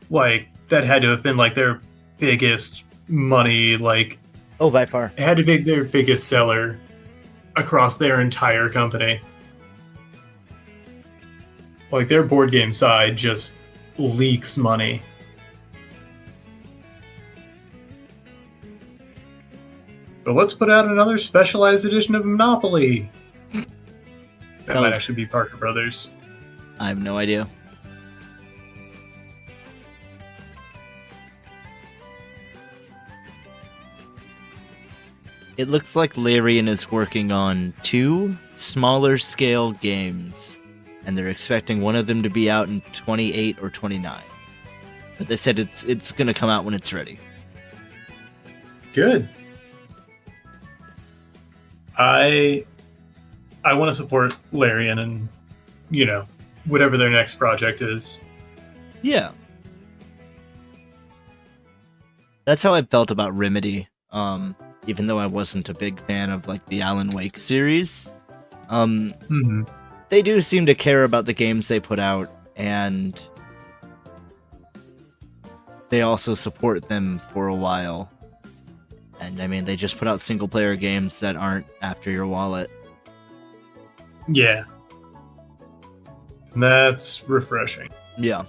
that had to have been their biggest money, oh, by far. it had to be their biggest seller across their entire company. Their board game side just leaks money. But let's put out another specialized edition of Monopoly. That might actually be Parker Brothers. I have no idea. It looks like Larian is working on 2 smaller scale games, and they're expecting one of them to be out in 28 or 29. But they said it's going to come out when it's ready. Good. I want to support Larian and, whatever their next project is. Yeah. That's how I felt about Remedy. Even though I wasn't a big fan of the Alan Wake series. They do seem to care about the games they put out, and they also support them for a while. And I mean, they just put out single player games that aren't after your wallet. Yeah. That's refreshing. Yeah.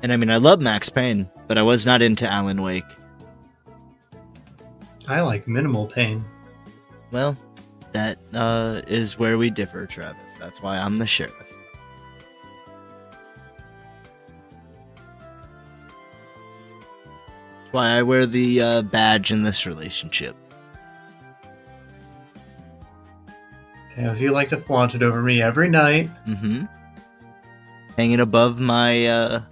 And I mean, I love Max Payne, but I was not into Alan Wake. I like minimal pain. Well, that is where we differ, Travis. That's why I'm the sheriff. That's why I wear the badge in this relationship. As you like to flaunt it over me every night. Mm-hmm. Hanging above my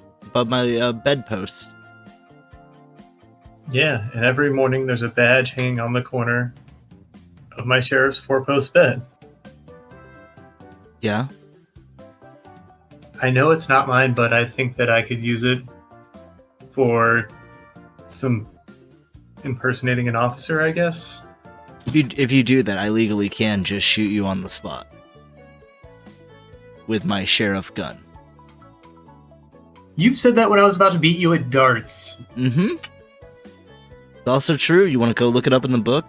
bedpost. Yeah, and every morning there's a badge hanging on the corner of my sheriff's 4-post bed. Yeah. I know it's not mine, but I think that I could use it for some impersonating an officer, I guess. If you do that, I legally can just shoot you on the spot. With my sheriff gun. You've said that when I was about to beat you at darts. Mm-hmm. It's also true. You want to go look it up in the book?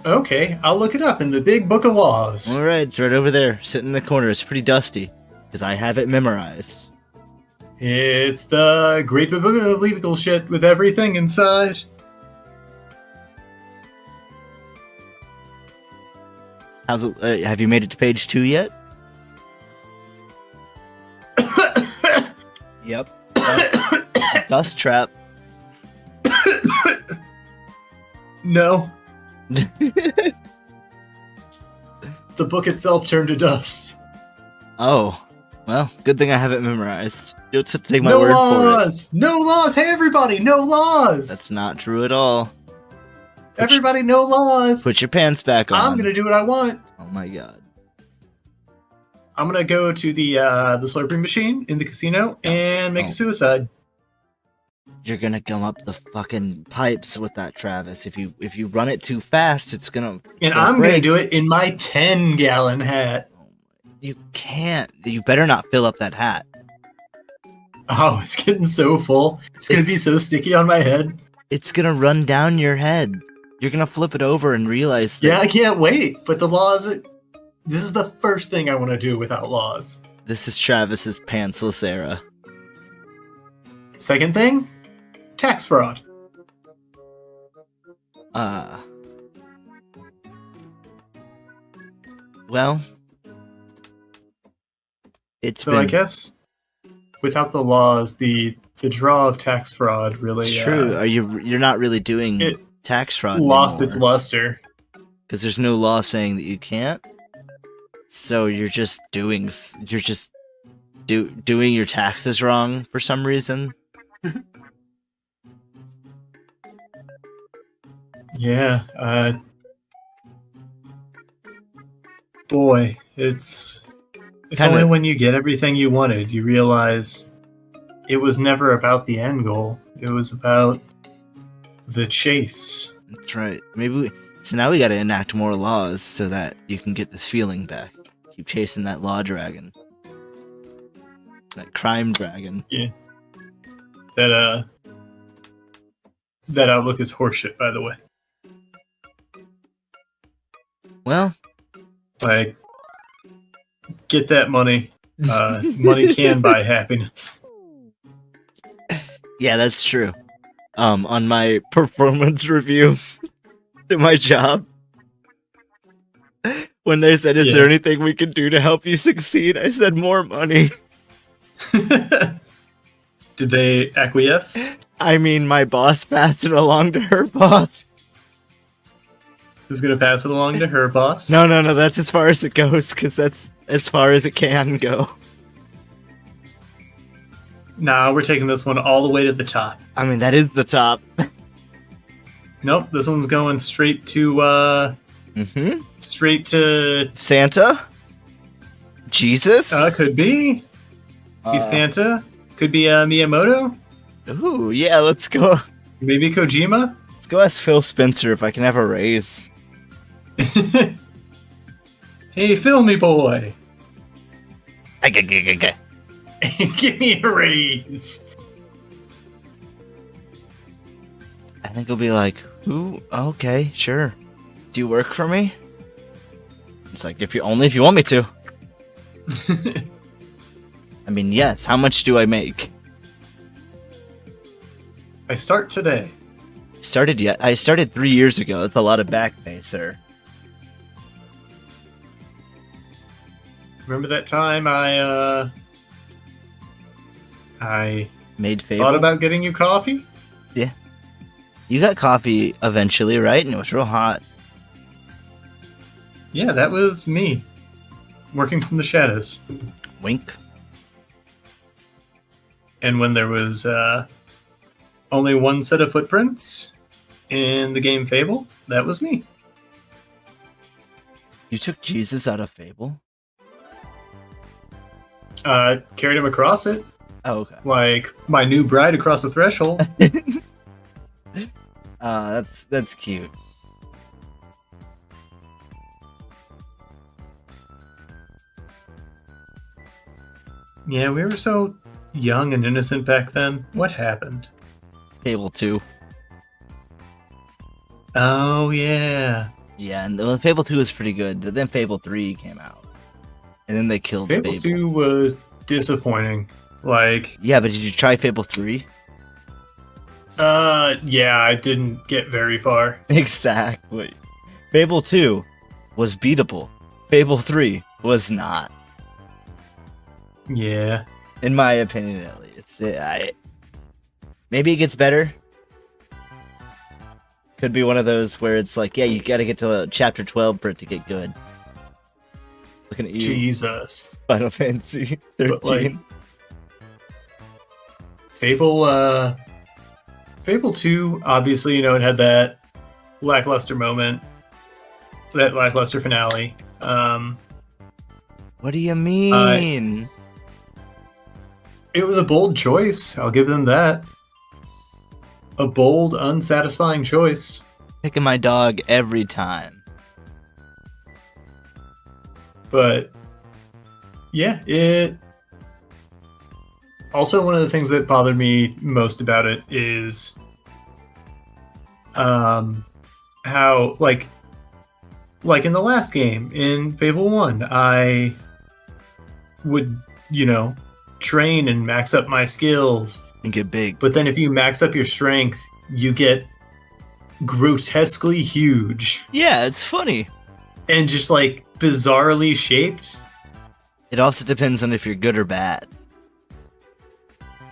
Okay, I'll look it up in the big book of laws. Alright, it's right over there, sitting in the corner. It's pretty dusty, because I have it memorized. It's the great book of legal shit with everything inside. How's it, have you made it to page 2 yet? Yep. Dust trap. No. The book itself turned to dust. Oh. Well, good thing I have it memorized. You'll just have to take my No word laws! for it. No laws! Hey everybody, no laws! That's not true at all. Everybody, no laws! Put your pants back on. I'm gonna do what I want. Oh my god. I'm gonna go to the slurping machine in the casino and make a suicide. You're gonna gum up the fucking pipes with that, Travis. If you run it too fast, it's gonna I'm gonna do it in my 10-gallon hat. You can't. You better not fill up that hat. Oh, it's getting so full. It's gonna be so sticky on my head. It's gonna run down your head. You're gonna flip it over and realize that. Yeah, I can't wait. But the laws. This is the first thing I want to do without laws. This is Travis's pantsless era. Second thing, tax fraud. Well, it's So been I guess without the laws, the draw of tax fraud really it's true. You're not really doing it tax fraud lost its luster. because there's no law saying that you can't. So you're just doing doing your taxes wrong for some reason. Yeah. Boy, it's only when you get everything you wanted you realize it was never about the end goal. It was about the chase. That's right. So now we got to enact more laws so that you can get this feeling back. Keep chasing that law dragon, that crime dragon. Yeah. That outlook is horseshit, by the way. Well, Like, get that money. Money can buy happiness. yeah, that's true. On my performance review at my job, when they said, "Is there anything we can do to help you succeed?" I said, "More money." Did they acquiesce? I mean, my boss passed it along to her boss. Who's gonna pass it along to her boss? No, that's as far as it goes, because that's as far as it can go. Nah, we're taking this one all the way to the top. I mean, that is the top. Nope, this one's going straight to straight to Santa? Jesus? could be. Be Santa. Could be Miyamoto. Ooh, yeah, let's go. Maybe Kojima. Let's go ask Phil Spencer if I can have a raise. Hey, Filmy boy. Okay. Give me a raise. I think he'll be like, "Who? Okay, sure. Do you work for me?" It's like, if you want me to. I mean, yes. How much do I make? I start today. I started 3 years ago. That's a lot of back pay, sir. Remember that time I Made Fable. thought about getting you coffee? Yeah. You got coffee eventually, right? And it was real hot. Yeah, that was me. Working from the shadows. Wink. And when there was only one set of footprints in the game Fable, that was me. You took Jesus out of Fable? Carried him across it. Oh, okay. Like my new bride across the threshold. That's cute. Yeah, we were so young and innocent back then. What happened? Fable 2. Oh, yeah. Yeah, and Fable 2 was pretty good, but then Fable 3 came out. And then they killed Fable 2 was disappointing. Like... Yeah, but did you try Fable 3? Yeah, I didn't get very far. Exactly. Fable 2 was beatable. Fable 3 was not. Yeah. In my opinion, at least. Maybe it gets better. Could be one of those where it's like, yeah, you gotta get to chapter 12 for it to get good. Looking at you. Jesus. Final Fantasy 13. But, like, Fable 2, obviously, you know, it had that lackluster moment. That lackluster finale. What do you mean? It was a bold choice. I'll give them that. A bold, unsatisfying choice. Picking my dog every time. But yeah, it also, one of the things that bothered me most about it is how like in the last game in Fable 1, I would, train and max up my skills. And get big. But then if you max up your strength, you get grotesquely huge. Yeah, it's funny. And just like bizarrely shaped. It also depends on if you're good or bad.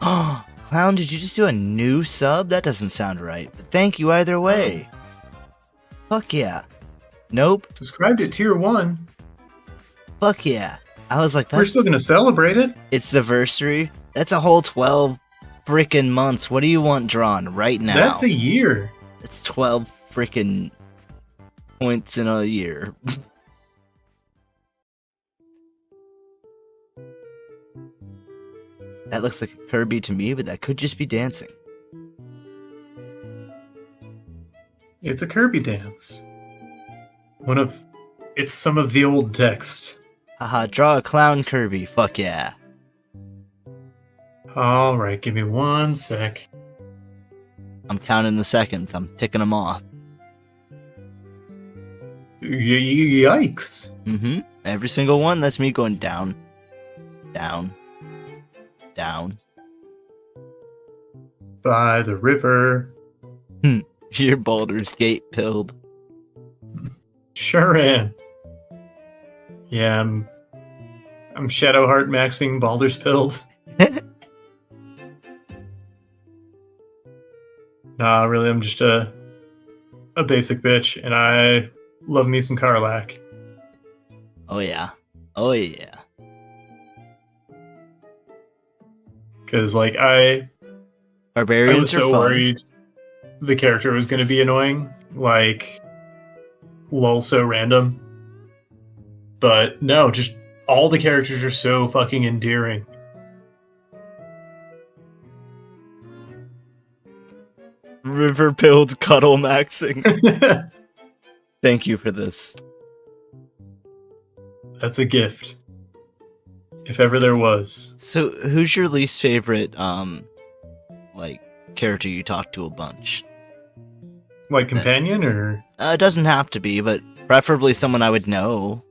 Oh, Clown, did you just do a new sub? That doesn't sound right. But thank you either way. Fuck yeah. Nope. Subscribe to Tier 1. Fuck yeah. I was like, we're still gonna celebrate it. It's the anniversary. That's a whole 12 freaking months. What do you want drawn right now? That's a year. It's 12 freaking points in a year. That looks like a Kirby to me, but that could just be dancing. It's a Kirby dance. It's some of the old text. Haha, draw a clown Kirby. Fuck yeah. Alright, give me 1 sec. I'm counting the seconds. I'm ticking them off. Yikes. Mm-hmm. Every single one, that's me going down. Down. Down. By the river. Your Baldur's Gate pilled. Sure am. Yeah, I'm Shadowheart maxing Baldur's pilled. Nah, really, I'm just a basic bitch, and I love me some Karlach. Oh yeah. Oh yeah. Because, like, I Barbarians was are so fun. worried the character was going to be annoying. Like, lol, so random. But no, just all the characters are so fucking endearing. River pilled cuddle maxing. Thank you for this. That's a gift. If ever there was. So, who's your least favorite, like, character you talk to a bunch? Like companion, or? It doesn't have to be, but preferably someone I would know.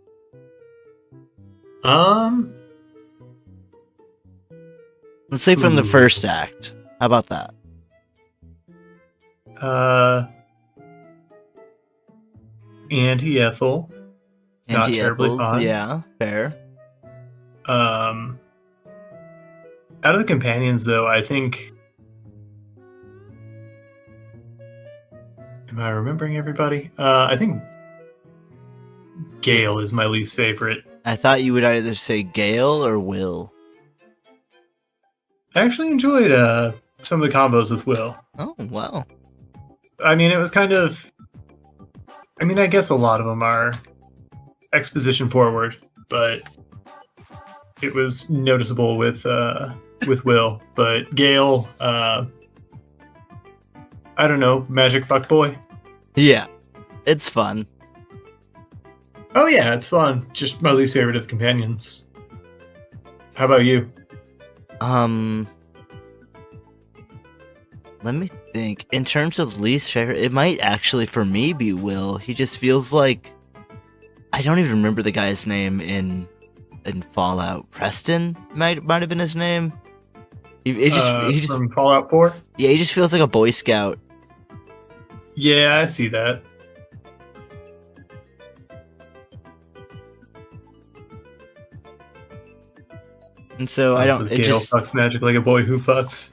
Let's say from the first act. How about that? Auntie Ethel. Not Auntie terribly Ethel, fond. yeah, fair. Out of the companions, though, I think. Am I remembering everybody? I think Gale is my least favorite. I thought you would either say Gale or Will. I actually enjoyed some of the combos with Will. Oh, wow. I mean, it was kind of. I mean, I guess a lot of them are exposition forward, but it was noticeable with Will. But Gale, I don't know, Magic Fuckboy. Yeah, it's fun. Oh yeah, it's fun. Just my least favorite of the companions. How about you? Let me think. In terms of least favorite, it might actually for me be Will. He just feels like I don't even remember the guy's name in Fallout. Preston might have been his name. He just from Fallout 4? Yeah, he just feels like a Boy Scout. Yeah, I see that. And so I don't. Says It Gale just fucks magic like a boy who fucks.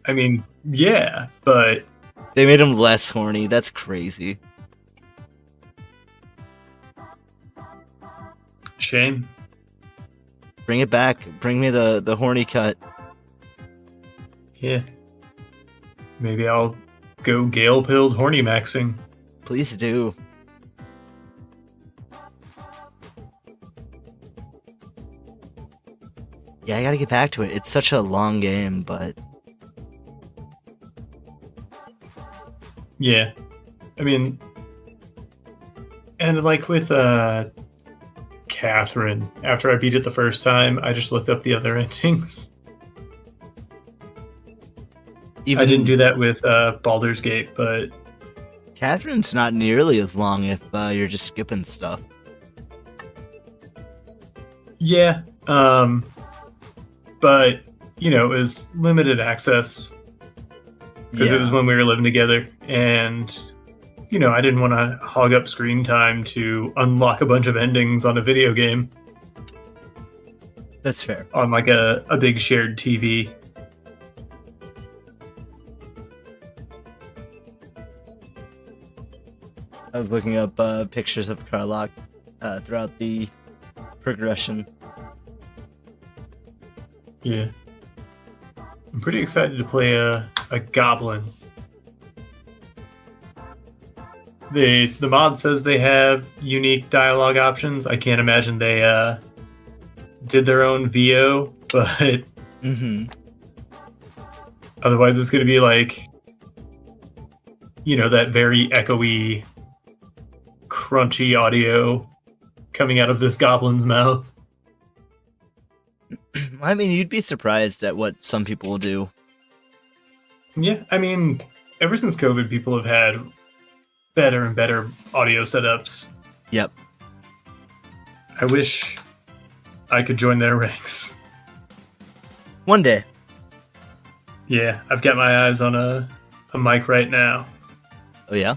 I mean, yeah, but they made him less horny. That's crazy. shame. Bring it back. Bring me the horny cut. Yeah. Maybe I'll go Gale pilled horny maxing. Please do. Yeah, I gotta get back to it. It's such a long game, but Yeah. I mean, and like with Catherine, after I beat it the first time, I just looked up the other endings. I didn't do that with Baldur's Gate, but Catherine's not nearly as long if you're just skipping stuff. Yeah, but it was limited access because it was when we were living together, and I didn't want to hog up screen time to unlock a bunch of endings on a video game That's fair. on like a big shared TV. I was looking up pictures of Karlach throughout the progression. Yeah. I'm pretty excited to play a goblin. The mod says they have unique dialogue options. I can't imagine they did their own VO, but otherwise it's going to be like, that very echoey, crunchy audio coming out of this goblin's mouth. I mean, you'd be surprised at what some people will do. Yeah, I mean, ever since COVID, people have had better and better audio setups. Yep. I wish I could join their ranks. One day. Yeah, I've got my eyes on a mic right now. Oh, yeah?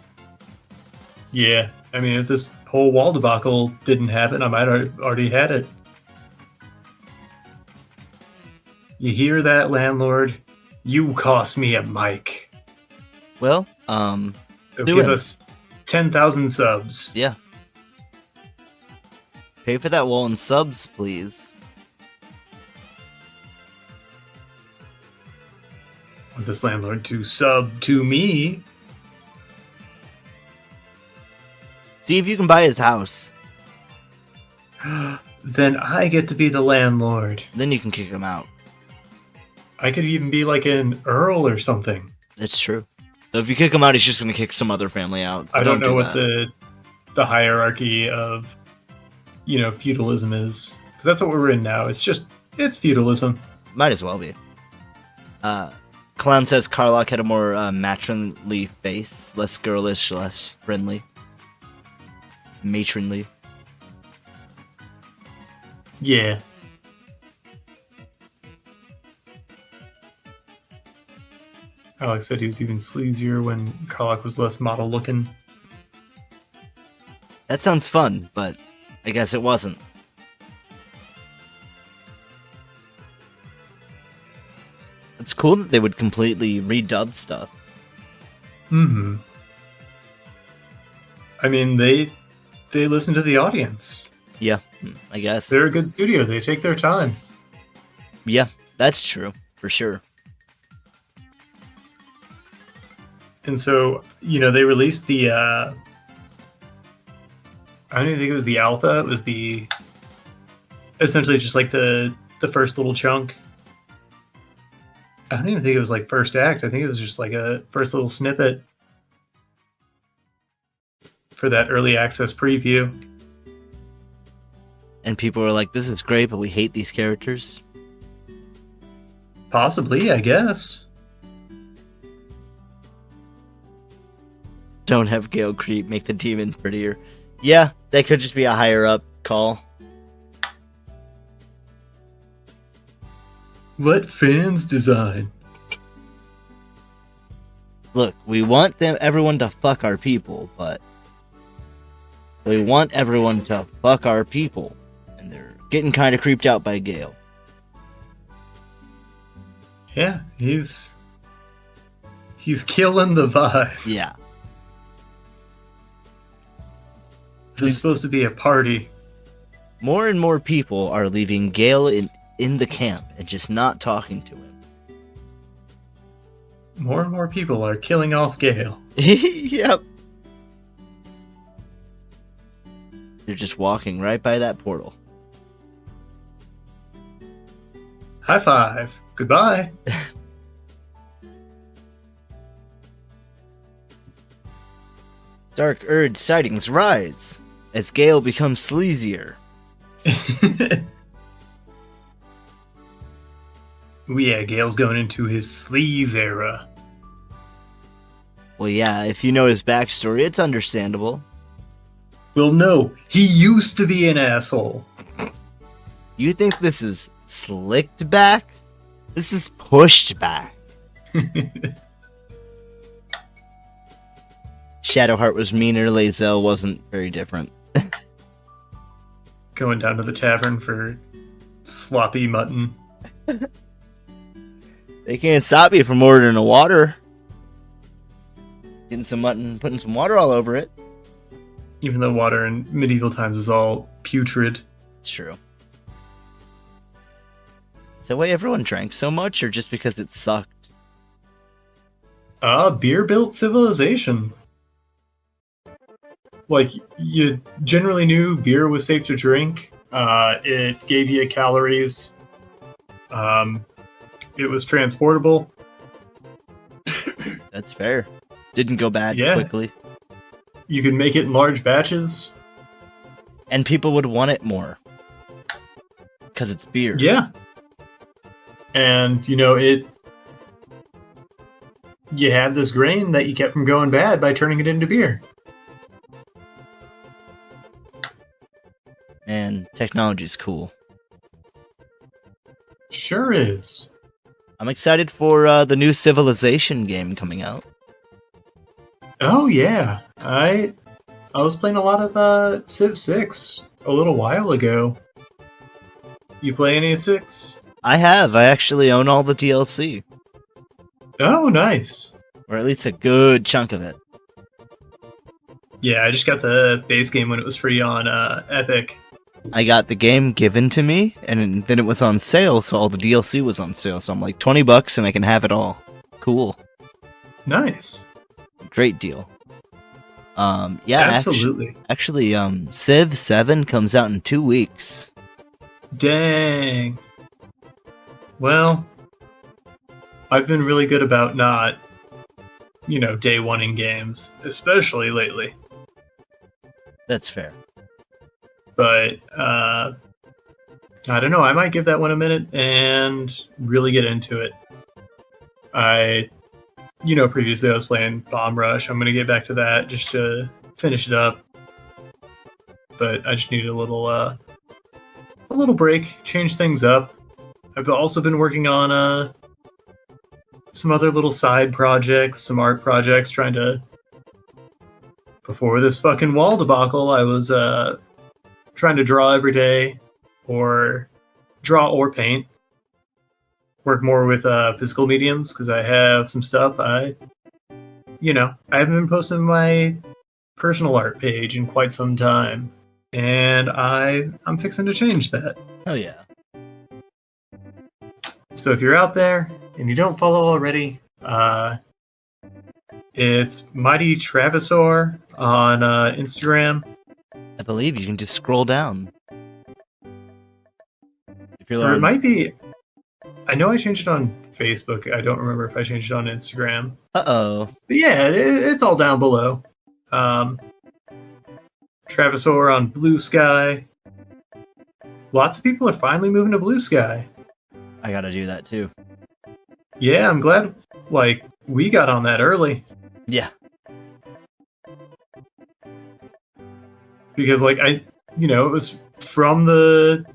Yeah, I mean, if this whole wall debacle didn't happen, I might have already had it. You hear that, landlord? You cost me a mic. Well, so give us 10,000 subs. Yeah. Pay for that wall in subs, please. Want this landlord to sub to me? See if you can buy his house. Then I get to be the landlord. Then you can kick him out. I could even be like an earl or something. That's true. So if you kick him out, he's just going to kick some other family out. So I don't know what that. the hierarchy of, feudalism is. Because that's what we're in now. It's feudalism. Might as well be. Clown says Karlach had a more matronly face. Less girlish, less friendly. Matronly. Yeah. Alex said he was even sleazier when Karlach was less model looking. That sounds fun, but I guess it wasn't. It's cool that they would completely redub stuff. Mm-hmm. I mean, they listen to the audience. Yeah, I guess. They're a good studio. They take their time. Yeah, that's true, for sure. And so, they released the, I don't even think it was the alpha. It was essentially just like the first little chunk. I don't even think it was like first act. I think it was just like a first little snippet for that early access preview. And people were like, this is great, but we hate these characters. Possibly, I guess. Don't have Gale Creep make the demon prettier. Yeah, that could just be a higher up call. Let fans design. Look, we want everyone to fuck our people, but we want everyone to fuck our people. And they're getting kind of creeped out by Gale. Yeah, he's killing the vibe. Yeah. This is supposed to be a party. More and more people are leaving Gale in the camp and just not talking to him. More and more people are killing off Gale. Yep. They're just walking right by that portal. High five. Goodbye. Dark Urge sightings rise as Gale becomes sleazier. Yeah, Gale's going into his sleaze era. Well, yeah, if you know his backstory, it's understandable. Well, no, he used to be an asshole. You think this is slicked back? This is pushed back. Shadowheart was meaner, Lae'zel wasn't very different. Going down to the tavern for sloppy mutton. They can't stop you from ordering a water. Getting some mutton, putting some water all over it. Even though water in medieval times is all putrid. It's true. Is that why everyone drank so much, or just because it sucked? Beer built civilization. Like, you generally knew beer was safe to drink. It gave you calories. It was transportable. That's fair. Didn't go bad Yeah. quickly. You could make it in large batches. And people would want it more. Because it's beer. Yeah. And, you had this grain that you kept from going bad by turning it into beer. And technology's cool. Sure is. I'm excited for the new Civilization game coming out. Oh, yeah. I was playing a lot of Civ 6 a little while ago. You play any of 6? I have. I actually own all the DLC. Oh, nice. Or at least a good chunk of it. Yeah, I just got the base game when it was free on Epic. I got the game given to me, and then it was on sale, so all the DLC was on sale. So I'm like, $20 and I can have it all. Cool. Nice. Great deal. Yeah, Absolutely. Actually, Civ 7 comes out in 2 weeks. Dang. Well, I've been really good about not, day one-ing games, especially lately. That's fair. But, I don't know, I might give that one a minute and really get into it. Previously I was playing Bomb Rush. I'm going to get back to that just to finish it up. But I just needed a little break, change things up. I've also been working on some other little side projects, some art projects, trying to... Before this fucking wall debacle, I was trying to draw every day, or draw or paint. Work more with physical mediums, because I have some stuff I haven't been posting my personal art page in quite some time. And I'm fixing to change that. Oh yeah. So if you're out there and you don't follow already, it's Mighty Travisor on Instagram. I believe you can just scroll down. If you're Or it might be... I know I changed it on Facebook. I don't remember if I changed it on Instagram. Uh-oh. But yeah, it's all down below. Travisor on Blue Sky. Lots of people are finally moving to Blue Sky. I gotta do that too. Yeah, I'm glad, we got on that early. Yeah. Because, it was from the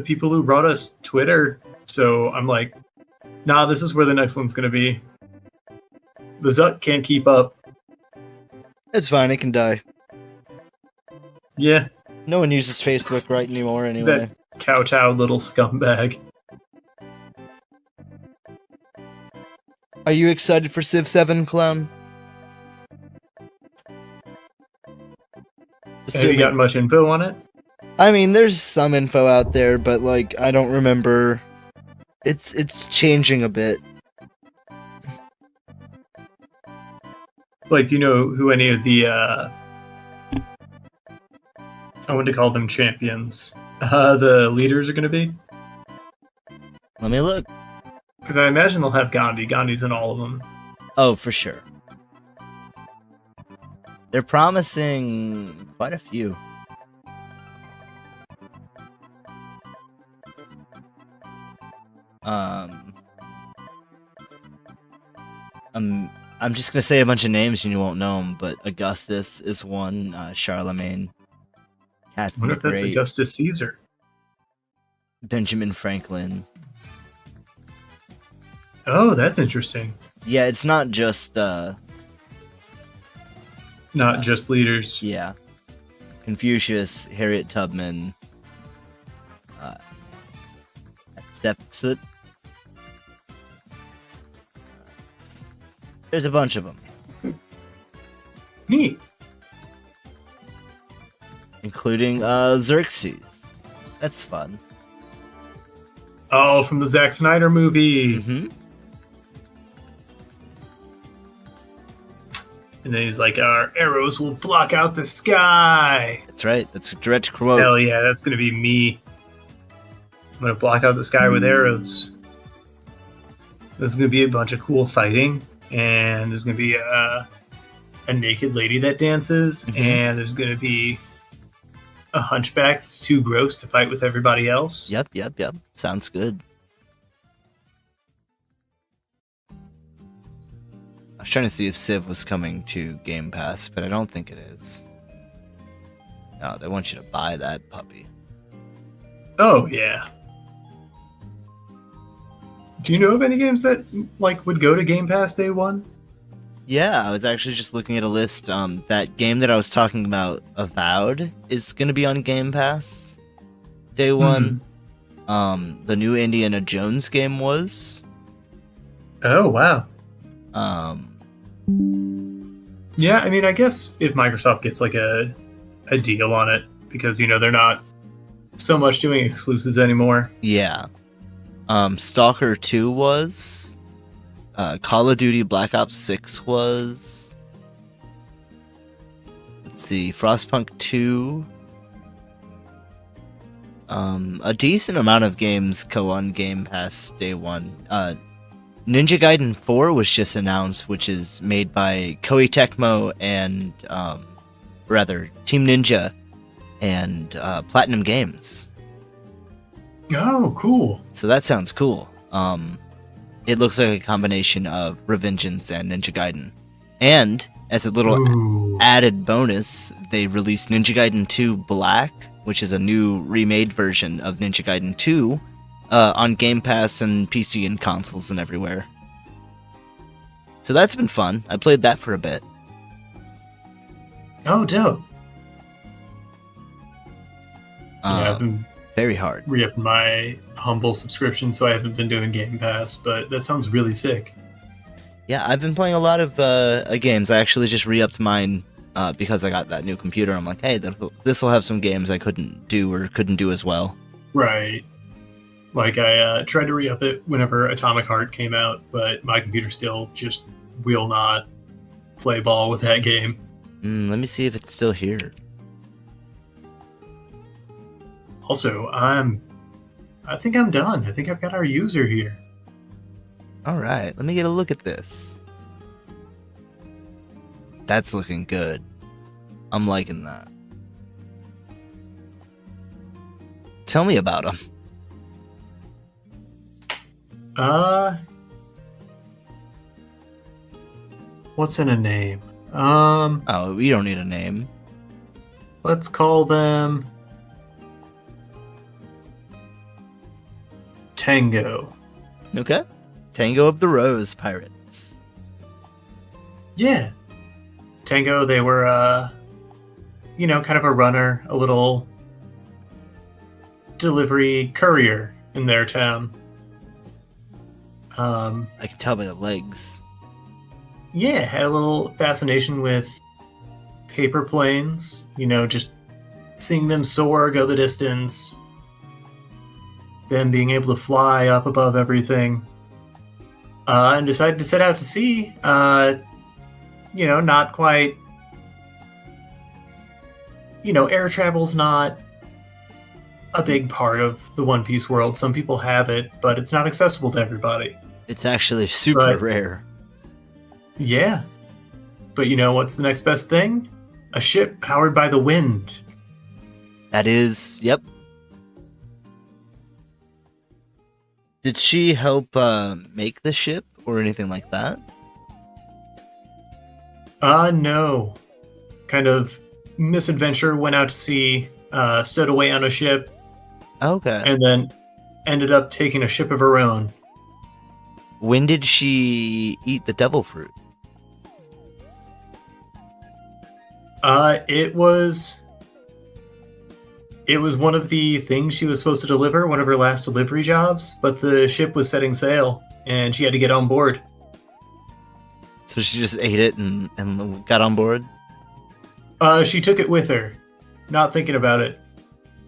people who brought us Twitter. So I'm like, nah, this is where the next one's gonna be. The Zuck can't keep up. It's fine, it can die. Yeah. No one uses Facebook right anymore anyway. That kowtowed little scumbag. Are you excited for Civ 7, Clown? Have you gotten much info on it? I mean, there's some info out there, but I don't remember. It's changing a bit. Do you know who any of the I want to call them champions, the leaders are going to be? Let me look. Because I imagine they'll have Gandhi. Gandhi's in all of them. Oh, for sure. They're promising quite a few. I'm just gonna say a bunch of names and you won't know them, but Augustus is one. Charlemagne, I Catherine wonder the if that's Great, Augustus Caesar. Benjamin Franklin. Oh, that's interesting. Yeah, it's not just Not just leaders. yeah, Confucius, Harriet Tubman, uh, Stepsit. There's a bunch of them, Neat. including Xerxes. That's fun. Oh, from the Zack Snyder movie. Mm-hmm. And then he's like, our arrows will block out the sky. That's right. That's a direct quote. Hell yeah, that's going to be me. I'm going to block out the sky with arrows. There's going to be a bunch of cool fighting. And there's going to be a naked lady that dances. Mhm. And there's going to be a hunchback that's too gross to fight with everybody else. Yep. Sounds good. I was trying to see if Civ was coming to Game Pass, but I don't think it is. No, they want you to buy that puppy. Oh, yeah. Do you know of any games that like would go to Game Pass day one? Yeah, I was actually just looking at a list. That game that I was talking about, Avowed, is going to be on Game Pass day one. The new Indiana Jones game was. Oh, wow. Yeah, I mean, I guess if Microsoft gets like a deal on it, because, you know, they're not so much doing exclusives anymore. Yeah. Stalker 2 was. Call of Duty Black Ops 6 was. Let's see, Frostpunk 2. A decent amount of games go on Game Pass day one. Ninja Gaiden 4 was just announced, which is made by Koei Tecmo and, Team Ninja and Platinum Games. Oh, cool. So that sounds cool. It looks like a combination of Revengeance and Ninja Gaiden. And, as a little Ooh. added bonus, they released Ninja Gaiden 2 Black, which is a new remade version of Ninja Gaiden 2, on Game Pass and PC and consoles and everywhere. So that's been fun. I played that for a bit. Oh, dope. Yeah, I've been Very hard. re-upping my humble subscription, so I haven't been doing Game Pass, but that sounds really sick. Yeah, I've been playing a lot of games. I actually just re-upped mine because I got that new computer. I'm like, hey, this will have some games I couldn't do as well. Right. Like, I tried to re-up it whenever Atomic Heart came out, but my computer still just will not play ball with that game. Let me see if it's still here. Also, I think I'm done. I think I've got our user here. Alright, let me get a look at this. That's looking good. I'm liking that. Tell me about him. What's in a name? Oh, we don't need a name. Let's call them Tango. Okay. Tango of the Rose Pirates. Yeah. Tango, they were, kind of a runner, a little delivery courier in their town. I can tell by the legs. Yeah, had a little fascination with paper planes, just seeing them soar, go the distance, them being able to fly up above everything, and decided to set out to sea. Not quite, air travel's not a big part of the One Piece world. Some people have it, but it's not accessible to everybody. It's actually super But- rare. Yeah. But what's the next best thing? A ship powered by the wind. That is, yep. Did she help make the ship or anything like that? No. Kind of misadventure, went out to sea, stowed away on a ship, Okay. and then ended up taking a ship of her own. When did she eat the devil fruit? It was one of the things she was supposed to deliver, one of her last delivery jobs, but the ship was setting sail, and she had to get on board. So she just ate it and got on board? She took it with her, not thinking about it.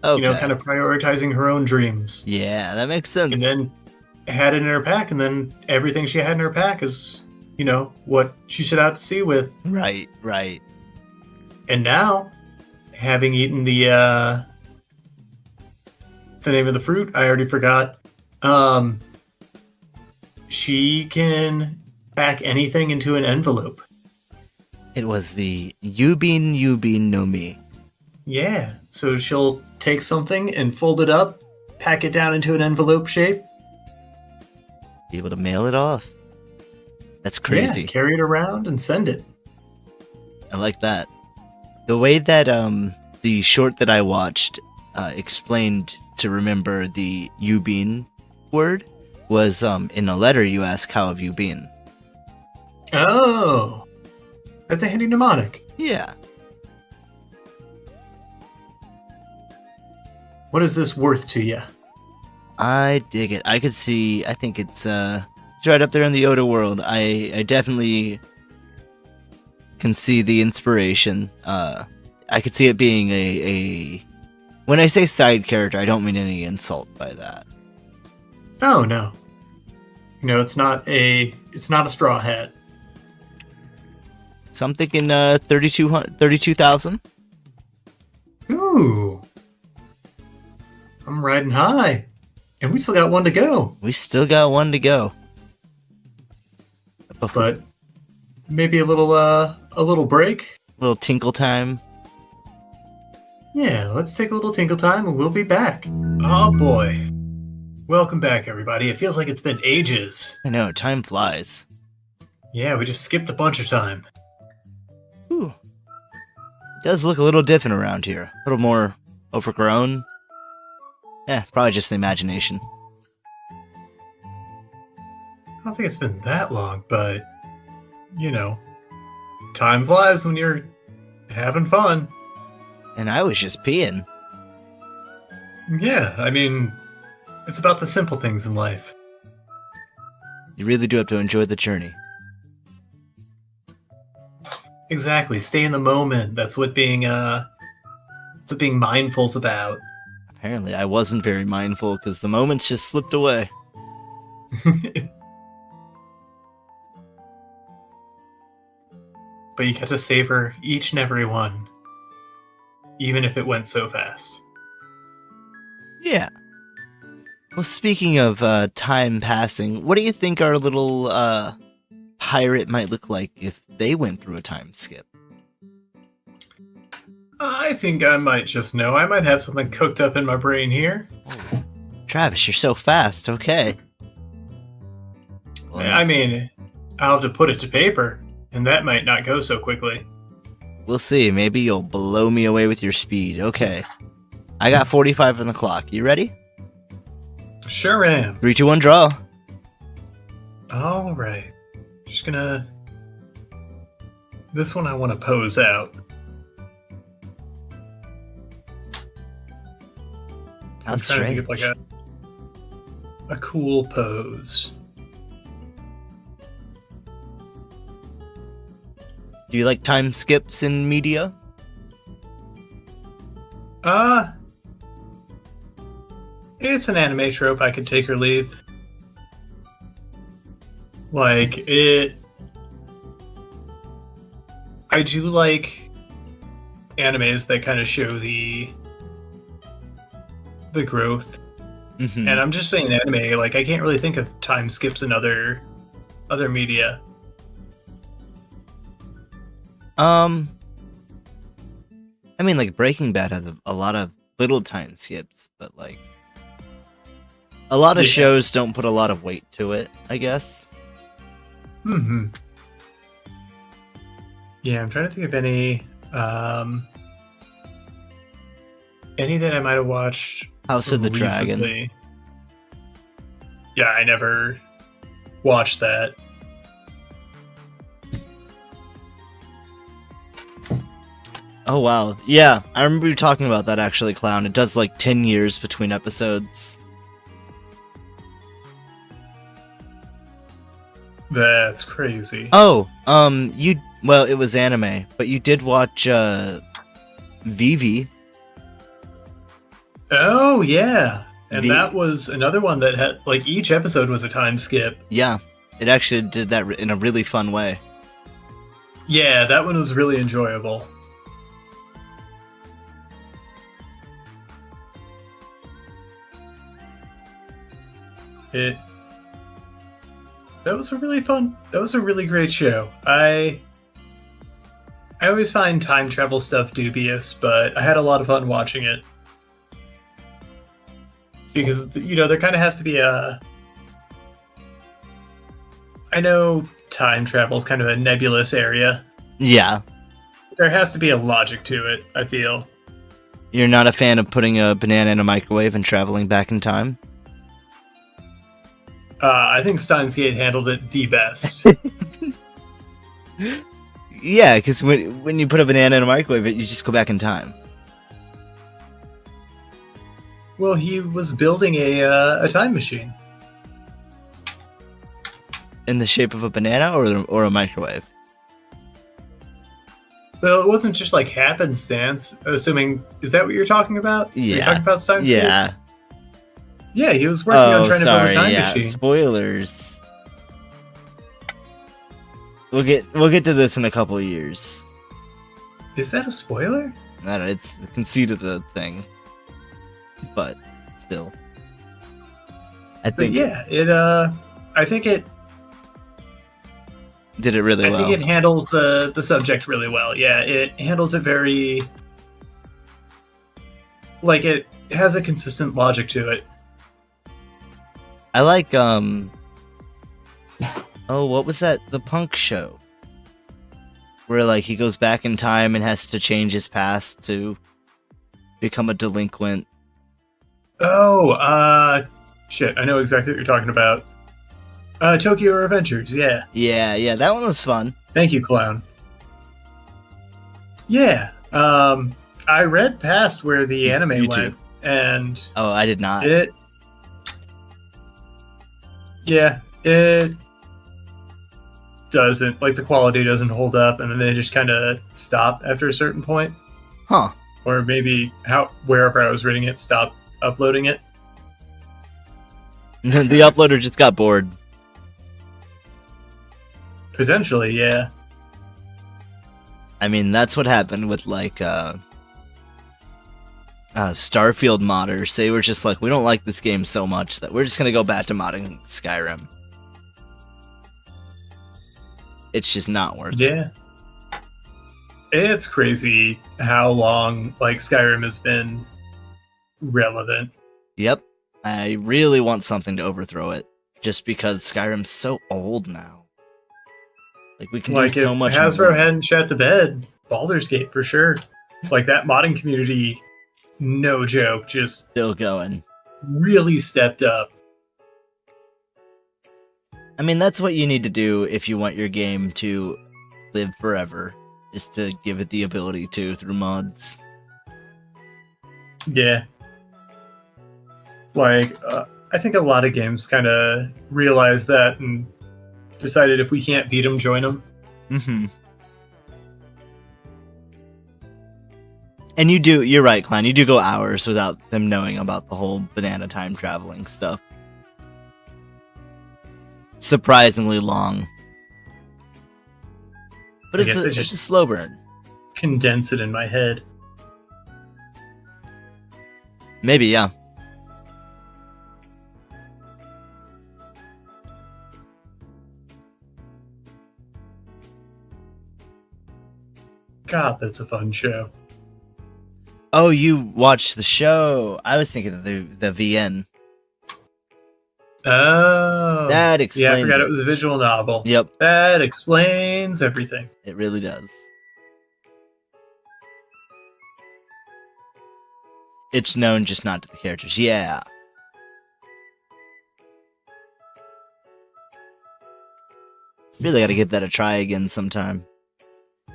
Okay. Kind of prioritizing her own dreams. Yeah, that makes sense. And then had it in her pack, and then everything she had in her pack is, what she set out to sea with. Right. And now, having eaten the name of the fruit, I already forgot. She can pack anything into an envelope. It was the Yubin no Mi. Yeah, so she'll take something and fold it up, pack it down into an envelope shape. Be able to mail it off. That's crazy. Yeah, carry it around and send it. I like that. The way that the short that I watched explained to remember the Yubin word was in a letter you ask, how have you been? Oh, that's a handy mnemonic. Yeah. What is this worth to you? I dig it. I think it's right up there in the Oda world. I definitely can see the inspiration. I could see it being a when I say side character, I don't mean any insult by that. Oh no. It's not a straw hat. So I'm thinking 32,000. Ooh. I'm riding high. And we still got one to go. We still got one to go. But maybe a little break. A little tinkle time. Yeah, let's take a little tinkle time and we'll be back. Oh boy. Welcome back, everybody. It feels like it's been ages. I know, time flies. Yeah, we just skipped a bunch of time. Ooh. It does look a little different around here. A little more overgrown. Yeah, probably just the imagination. I don't think it's been that long, but, time flies when you're having fun. And I was just peeing. Yeah, I mean, it's about the simple things in life. You really do have to enjoy the journey. Exactly. Stay in the moment. That's what being mindful's about. Apparently, I wasn't very mindful because the moments just slipped away. But you get to savor each and every one, even if it went so fast. Yeah. Well, speaking of time passing, what do you think our little pirate might look like if they went through a time skip? I think I might just know. I might have something cooked up in my brain here. Travis, you're so fast. Okay. Well, I mean, I'll have to put it to paper, and that might not go so quickly. we'll see. Maybe you'll blow me away with your speed. Okay. I got 45 on the clock. You ready? Sure am. 3, 2, 1, draw. All right. Just gonna... This one I want to pose out. So I'm Sounds trying to think of strange. a cool pose. Do you like time skips in media? It's an anime trope I could take or leave. Like, it... I do like animes that kind of show the growth. Mm-hmm. And I'm just saying anime, like, I can't really think of time skips in other media. I mean, like, Breaking Bad has a lot of little time skips, but, like, a lot of Yeah. shows don't put a lot of weight to it, I guess. Mm-hmm. Yeah, I'm trying to think of any that I might have watched House of the Dragon. recently. Yeah, I never watched that. Oh wow, yeah, I remember you talking about that actually, Clown. It does like 10 years between episodes. That's crazy. Oh, well, it was anime, but you did watch Vivi. Oh yeah, and V- that was another one that had like each episode was a time skip. Yeah, it actually did that in a really fun way. Yeah, that one was really enjoyable. It That was a really fun. That was a really great show. I always find time travel stuff dubious, but I had a lot of fun watching it because there kind of has to be a. I know time travel is kind of a nebulous area. Yeah. There has to be a logic to it, I feel. You're not a fan of putting a banana in a microwave and traveling back in time? I think Steins Gate handled it the best. Yeah, because when you put a banana in a microwave, you just go back in time. Well, he was building a time machine. In the shape of a banana or a microwave? Well, it wasn't just like happenstance. Assuming, is that what you're talking about? Yeah. You're talking about Steins Gate? Yeah. Yeah, he was working on trying to build a time yeah. machine. Spoilers. We'll get to this in a couple of years. Is that a spoiler? I don't know, it's the conceit of the thing. But still. I think it did it really well. I think it handles the subject really well. Yeah, it handles it very like it has a consistent logic to it. I like oh, what was that? The Punk show. Where like he goes back in time and has to change his past to become a delinquent. Oh, shit, I know exactly what you're talking about. Tokyo Adventures, yeah. Yeah, that one was fun. Thank you, Clown. Yeah, I read past where the anime You went, too. and Oh, I did not. it doesn't, like, the quality doesn't hold up, and then they just kind of stop after a certain point. Huh. Or maybe wherever I was reading it stopped uploading it. The uploader just got bored. Potentially, yeah. I mean, that's what happened with like Starfield modders. They were just like, we don't like this game so much that we're just gonna go back to modding Skyrim. It's just not worth it. Yeah. It's crazy how long like Skyrim has been relevant. Yep. I really want something to overthrow it. Just because Skyrim's so old now. Like, we can Like, do so if much Hasbro more. hadn't shut the bed, Baldur's Gate for sure. Like, that modding community, no joke, just Still going. really stepped up. I mean, that's what you need to do if you want your game to live forever. Is to give it the ability to through mods. Yeah. Like, I think a lot of games kind of realized that and decided if we can't beat them, join them. Mm-hmm. And you're right, Klein, you do go hours without them knowing about the whole banana time traveling stuff. Surprisingly long. But I guess I it's just a slow burn. condense it in my head. Maybe, yeah. God, that's a fun show. Oh, you watched the show. I was thinking of the VN. Oh. That explains Yeah, I forgot it. it was a visual novel. Yep, That explains everything. it really does. It's known, just not to the characters. Yeah. Really gotta give that a try again sometime.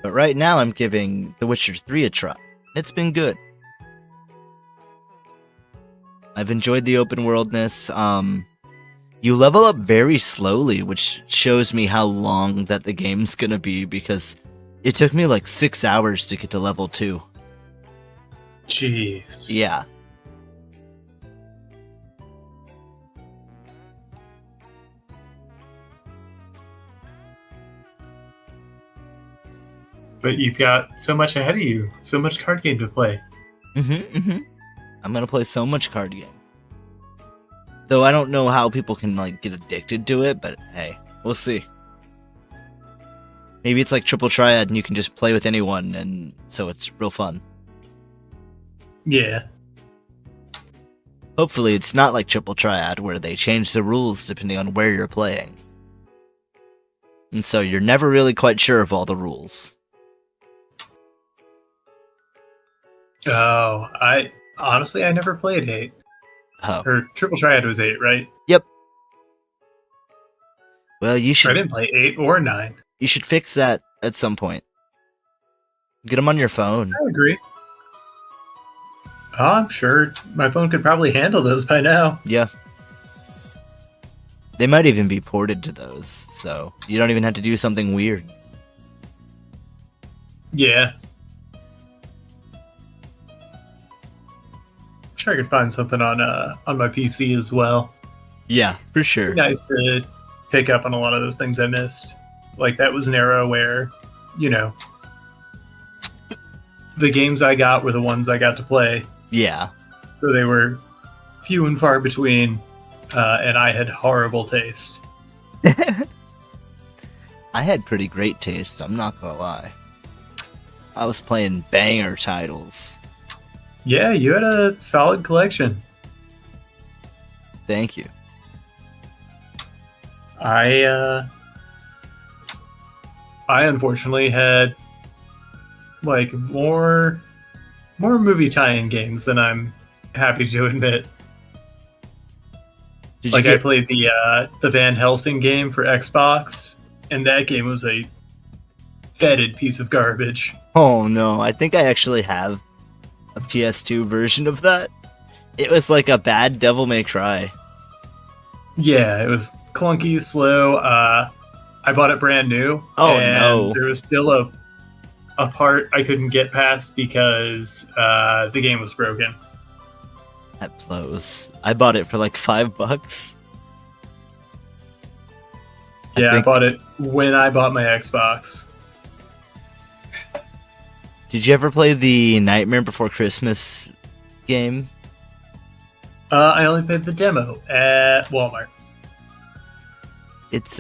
But right now I'm giving The Witcher 3 a try. It's been good. I've enjoyed the open worldness. You level up very slowly, which shows me how long that the game's gonna be, because it took me like 6 hours to get to level 2. Jeez. Yeah. But you've got so much ahead of you, so much card game to play. I'm gonna play so much card game. Though I don't know how people can like get addicted to it, but hey, we'll see. Maybe it's like Triple Triad and you can just play with anyone, and so it's real fun. Yeah. Hopefully it's not like Triple Triad where they change the rules depending on where you're playing. And so you're never really quite sure of all the rules. Oh, I never played 8. Oh. Or Triple Triad was 8, right? Yep. Well, I didn't play 8 or 9. You should fix that at some point. Get them on your phone. I agree. Oh, I'm sure my phone could probably handle those by now. Yeah. They might even be ported to those, so you don't even have to do something weird. Yeah. I'm sure I could find something on my PC as well. Yeah, for sure. Nice to pick up on a lot of those things I missed. Like, that was an era where, you know, the games I got were the ones I got to play. Yeah. So they were few and far between, and I had horrible taste. I had pretty great taste, I'm not gonna lie. I was playing banger titles. Yeah, you had a solid collection. Thank you. I unfortunately had like more movie tie-in games than I'm happy to admit. I played the Van Helsing game for Xbox, and that game was a fetid piece of garbage. Oh no, I think I actually have a PS2 version of that. It was like a bad Devil May Cry. Yeah, it was clunky, slow. I bought it brand new. Oh and no. There was still a part I couldn't get past because the game was broken. That blows. I bought it for like $5. Yeah, I bought it when I bought my Xbox. Did you ever play the Nightmare Before Christmas game? I only played the demo at Walmart. It's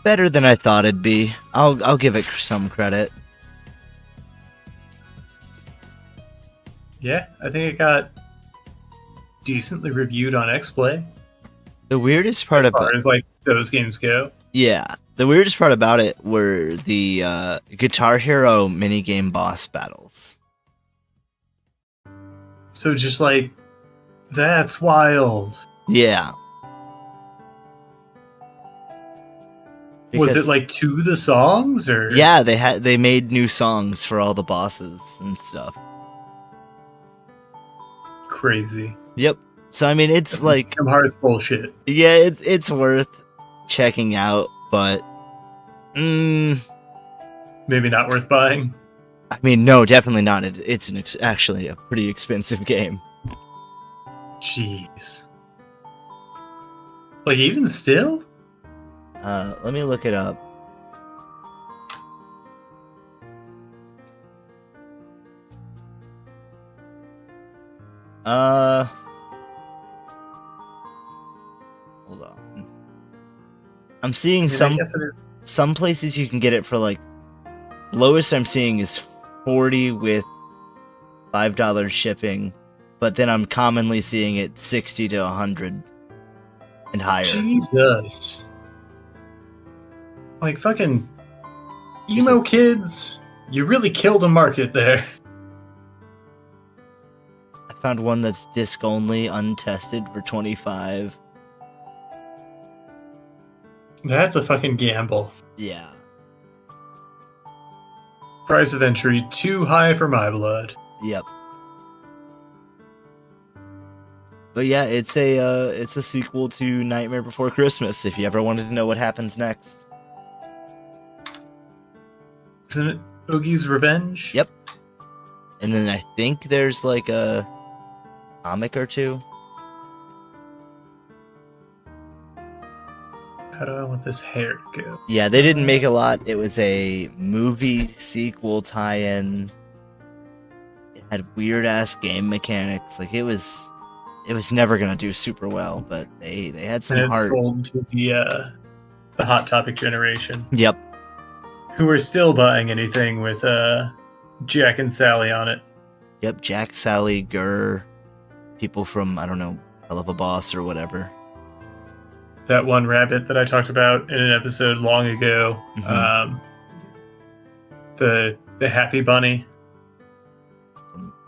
better than I thought it'd be. I'll give it some credit. Yeah, I think it got decently reviewed on XPlay. The weirdest part as far as like those games go. Yeah, the weirdest part about it were the Guitar Hero minigame boss battles. So just like, that's wild. Yeah. Was it like to the songs or? Yeah, they made new songs for all the bosses and stuff. Crazy. Yep. So I mean, it's That's like Kingdom Hearts bullshit. Yeah, it's worth checking out, but maybe not worth buying. I mean, no, definitely not. It's actually a pretty expensive game. Jeez. Like even still? Let me look it up. Hold on. I'm seeing some places you can get it for like lowest I'm seeing is $40 with $5 shipping, but then I'm commonly seeing it $60 to $100 and higher. Jesus. Like fucking emo kids, you really killed a market there. Found one that's disc only, untested for 25. That's a fucking gamble. Yeah. Price of entry too high for my blood. Yep. But yeah, it's a sequel to Nightmare Before Christmas. If you ever wanted to know what happens next. Isn't it Oogie's Revenge? Yep. And then I think there's like a comic or two. How do I want this hair to go? Yeah, they didn't make a lot. It was a movie sequel tie-in. It had weird ass game mechanics. Like it was never gonna do super well, but they had some And it's heart. sold to the Hot Topic generation, Yep. who are still buying anything with Jack and Sally on it. Yep, Jack, Sally, Gurr, people from, I don't know, Hell of a Boss or whatever. That one rabbit that I talked about in an episode long ago. Mhm. The Happy Bunny.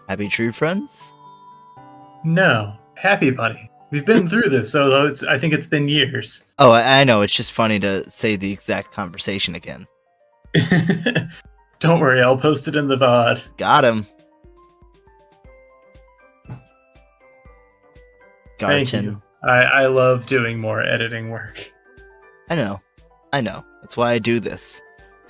Happy True Friends? No, Happy Bunny. We've been through this, although I think it's been years. Oh, I know, it's just funny to say the exact conversation again. Don't worry, I'll post it in the VOD. Got him. Thank Garton. you. I love doing more editing work. I know. That's why I do this.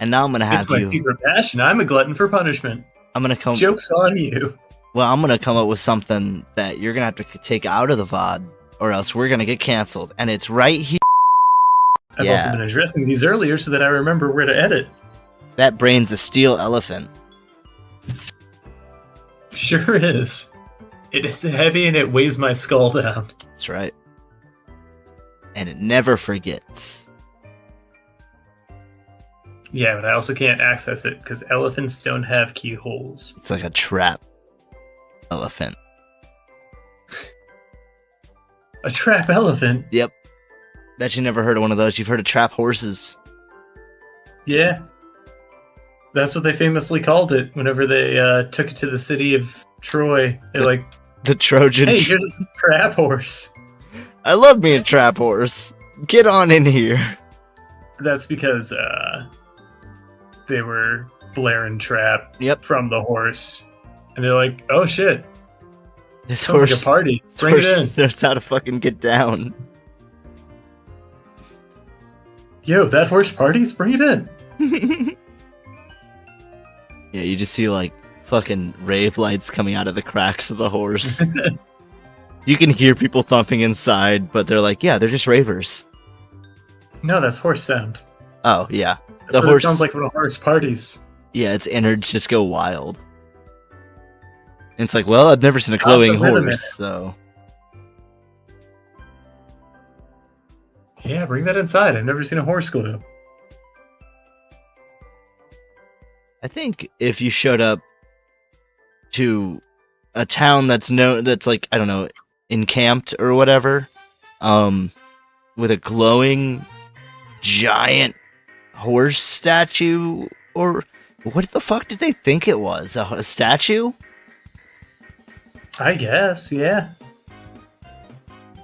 And now I'm gonna have It's my secret passion. I'm a glutton for punishment. I'm gonna come. Joke's on you. Well, I'm gonna come up with something that you're gonna have to take out of the VOD, or else we're gonna get canceled. And it's right here. I've also been addressing these earlier so that I remember where to edit. That brain's a steel elephant. Sure is. It is heavy and it weighs my skull down. That's right. And it never forgets. Yeah, but I also can't access it because elephants don't have keyholes. It's like a trap elephant. A trap elephant? Yep. Bet you never heard of one of those. You've heard of trap horses. Yeah. That's what they famously called it whenever they took it to the city of Troy. They're like, The Trojan. hey, here's a trap horse. I love being a trap horse. Get on in here. That's because they were blaring trap from the horse. And they're like, oh shit. This Sounds horse, like a party. Bring it in. knows how to fucking get down. Yo, that horse parties? Bring it in. Yeah, you just see like fucking rave lights coming out of the cracks of the horse. You can hear people thumping inside, but they're like, yeah, they're just ravers. No, that's horse sound. Oh, yeah. That's what horse it sounds like when a horse parties. Yeah, its innards just go wild. And it's like, well, I've never seen a glowing horse, so... Yeah, bring that inside. I've never seen a horse glow. I think if you showed up to a town that's like, I don't know, encamped or whatever, with a glowing giant horse statue, or what the fuck did they think it was? A statue? I guess, yeah.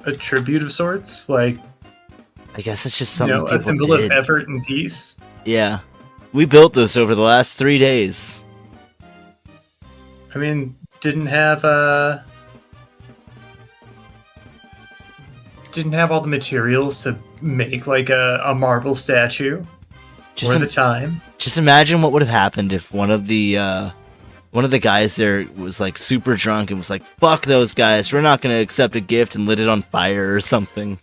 A tribute of sorts, like, I guess it's just something people a symbol did. of effort and peace. Yeah. We built this over the last 3 days. I mean, didn't have all the materials to make like a marble statue or the time. Just imagine what would have happened if one of the guys there was like super drunk and was like, fuck those guys, we're not going to accept a gift, and lit it on fire or something.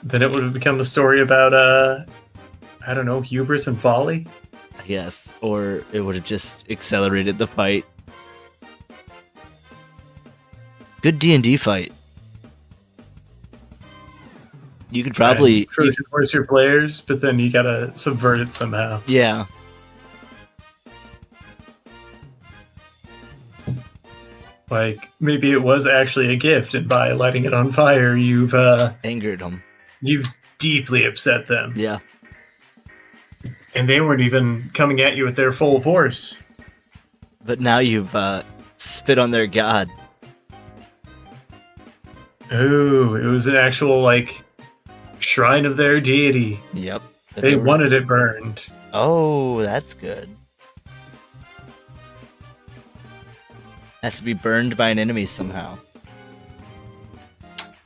Then it would have become a story about I don't know, hubris and folly. I guess. Or it would have just accelerated the fight. Good D&D fight. You could probably... Trojan horse your players, but then you gotta subvert it somehow. Yeah. Like, maybe it was actually a gift, and by lighting it on fire, you've angered them. You've deeply upset them. Yeah. And they weren't even coming at you with their full force. But now you've spit on their god. Ooh, it was an actual, like, shrine of their deity. Yep. They wanted it burned. Oh, that's good. Has to be burned by an enemy somehow.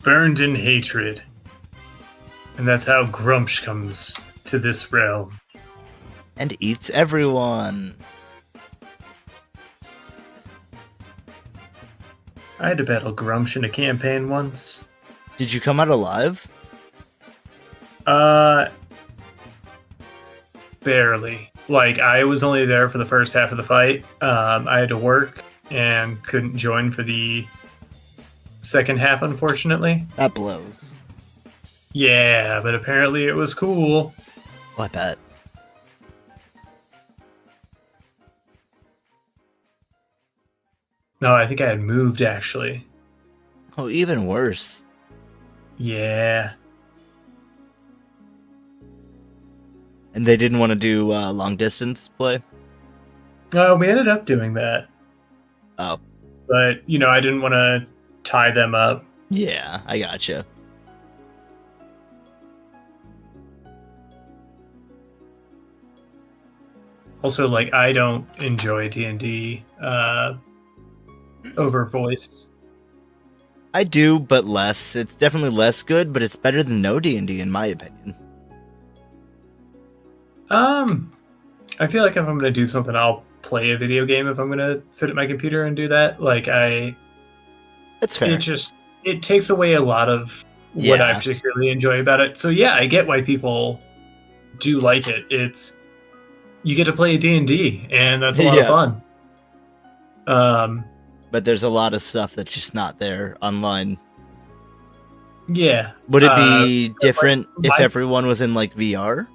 Burned in hatred. And that's how Grumsh comes to this realm. And eats everyone. I had to battle Grumsh in a campaign once. Did you come out alive? Barely. Like, I was only there for the first half of the fight. I had to work and couldn't join for the second half, unfortunately. That blows. Yeah, but apparently it was cool. Oh, I bet. No, I think I had moved, actually. Oh, even worse. Yeah. And they didn't want to do long distance play? We ended up doing that. Oh. But, I didn't want to tie them up. Yeah, I gotcha. Also, like, I don't enjoy D&D over voice. I do, but less. It's definitely less good, but it's better than no D&D in my opinion. I feel like if I'm going to do something, I'll play a video game if I'm going to sit at my computer and do that. Like, That's fair. It takes away a lot of what I Yeah. particularly enjoy about it. So yeah, I get why people do like it. You get to play D&D, and that's a lot of fun. But there's a lot of stuff that's just not there online. Yeah. Would it be different like, if everyone was in like VR?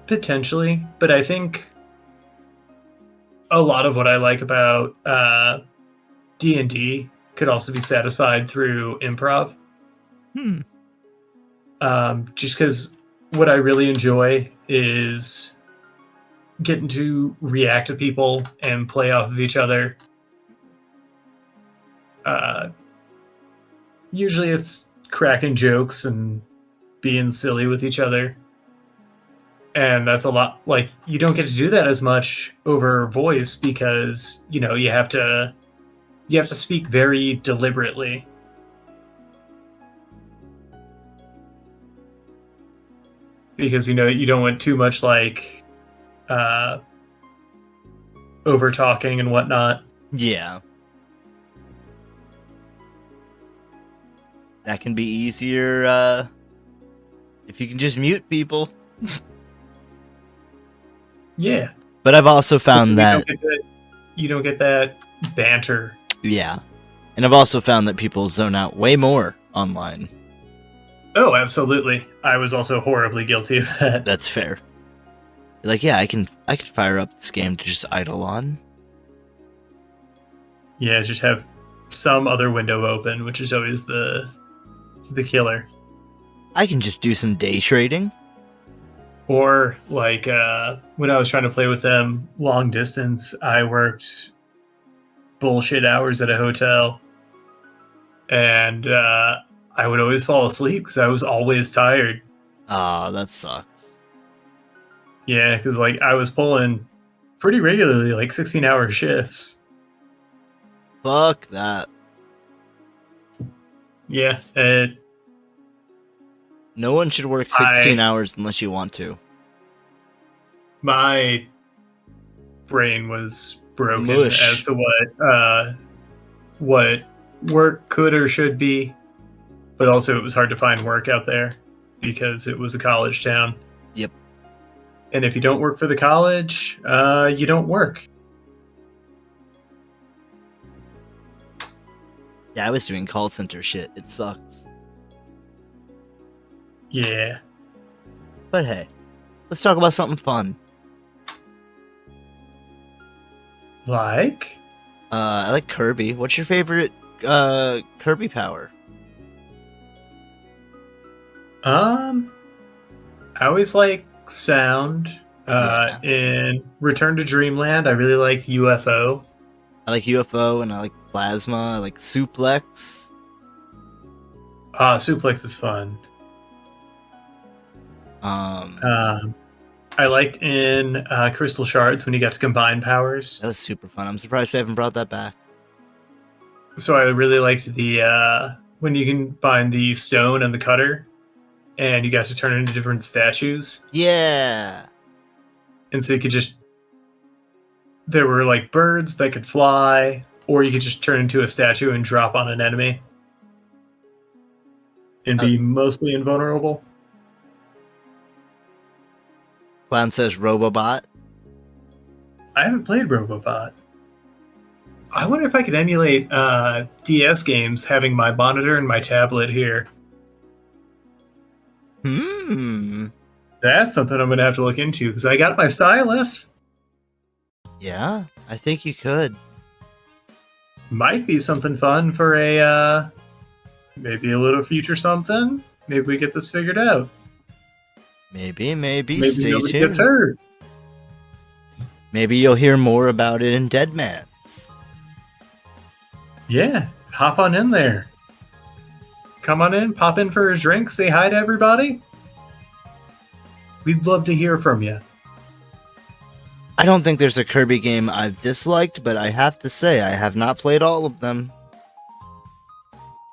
Potentially, but I think a lot of what I like about D&D could also be satisfied through improv. Just because what I really enjoy is getting to react to people and play off of each other. Usually it's cracking jokes and being silly with each other. And that's a lot, like, you don't get to do that as much over voice because, you have to speak very deliberately. Because, you don't want too much, like, over talking and whatnot. Yeah. That can be easier if you can just mute people. Yeah. But I've also found that you don't get that banter. Yeah. And I've also found that people zone out way more online. Oh, absolutely. I was also horribly guilty of that. That's fair. Like, yeah, I can fire up this game to just idle on. Yeah, just have some other window open, which is always the killer. I can just do some day trading. Or, like, when I was trying to play with them long distance, I worked bullshit hours at a hotel. And I would always fall asleep because I was always tired. Ah, that sucks. Yeah, because, like, I was pulling pretty regularly, like, 16-hour shifts. Fuck that. Yeah, no one should work 16 hours unless you want to. My brain was broken Mush. as to what work could or should be, but also it was hard to find work out there because it was a college town. Yep. And if you don't work for the college, you don't work. Yeah, I was doing call center shit. It sucks. Yeah. But hey, let's talk about something fun. Like? I like Kirby. What's your favorite Kirby power? I always like sound Yeah. In Return to Dreamland, I really liked UFO. I like UFO and I like Plasma. I like Suplex. Suplex is fun. Um, I liked in Crystal Shards when you got to combine powers. that was super fun. I'm surprised they haven't brought that back. So I really liked the when you combine the stone and the cutter, and you got to turn into different statues. Yeah. And so you could just there were like birds that could fly, or you could just turn into a statue and drop on an enemy and Uh, be mostly invulnerable. Clown says Robobot. I haven't played Robobot. I wonder if I could emulate DS games having my monitor and my tablet here. That's something I'm going to have to look into because I got my stylus. Yeah, I think you could. Might be something fun for a maybe a little future something. Maybe we get this figured out. Maybe. Maybe Stay nobody tuned. gets hurt. Maybe you'll hear more about it in Deadman's. Yeah, hop on in there. Come on in, pop in for a drink, say hi to everybody. We'd love to hear from you. I don't think there's a Kirby game I've disliked, but I have to say I have not played all of them.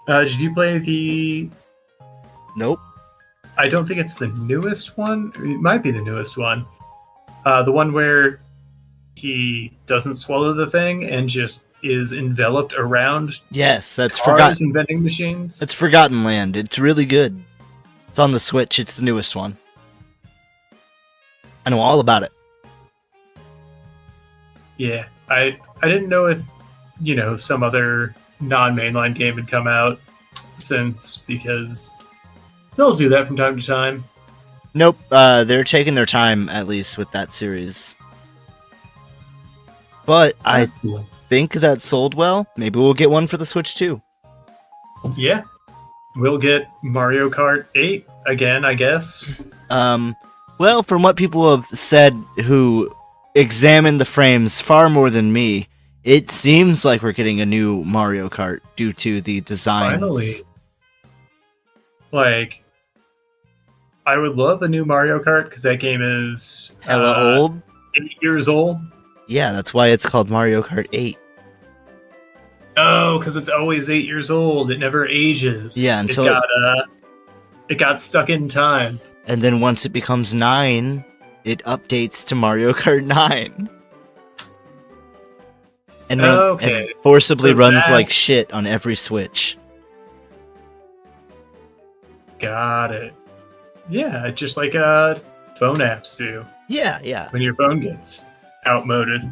Did you play the... Nope. I don't think it's the newest one. It might be the newest one. The one where he doesn't swallow the thing and just is enveloped around Yes, that's cars Forgotten. and vending machines. It's Forgotten Land. It's really good. It's on the Switch. It's the newest one. I know all about it. Yeah, I didn't know if some other non-mainline game had come out since, because they'll do that from time to time. Nope. They're taking their time, at least, with that series. But That's I cool. think that sold well. Maybe we'll get one for the Switch too. Yeah, we'll get Mario Kart 8 again, I guess. Well, from what people have said who examined the frames far more than me, it seems like we're getting a new Mario Kart due to the designs. Finally. Like, I would love a new Mario Kart because that game is Hella old? 8 years old. Yeah, that's why it's called Mario Kart 8. Oh, because it's always 8 years old. It never ages. Yeah, until it got stuck in time. And then once it becomes 9, it updates to Mario Kart 9. And, Okay. and forcibly So runs that- like shit on every Switch. Got it. Yeah, just like phone apps do Yeah. when your phone gets outmoded.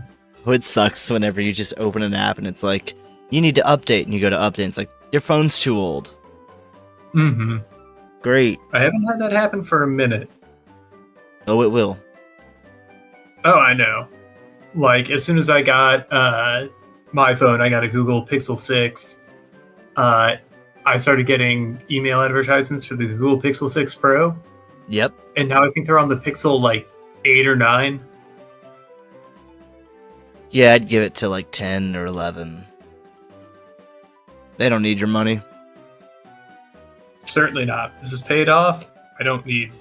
It sucks whenever you just open an app and it's like, you need to update, and you go to update, and it's like, your phone's too old. Mm-hmm. Great. I haven't had that happen for a minute. Oh, it will. Oh, I know. Like, as soon as I got my phone, I got a Google Pixel 6. I started getting email advertisements for the Google Pixel 6 Pro. Yep. And now I think they're on the Pixel, 8 or 9. Yeah, I'd give it to like 10 or 11. They don't need your money. Certainly not. This is paid off. I don't need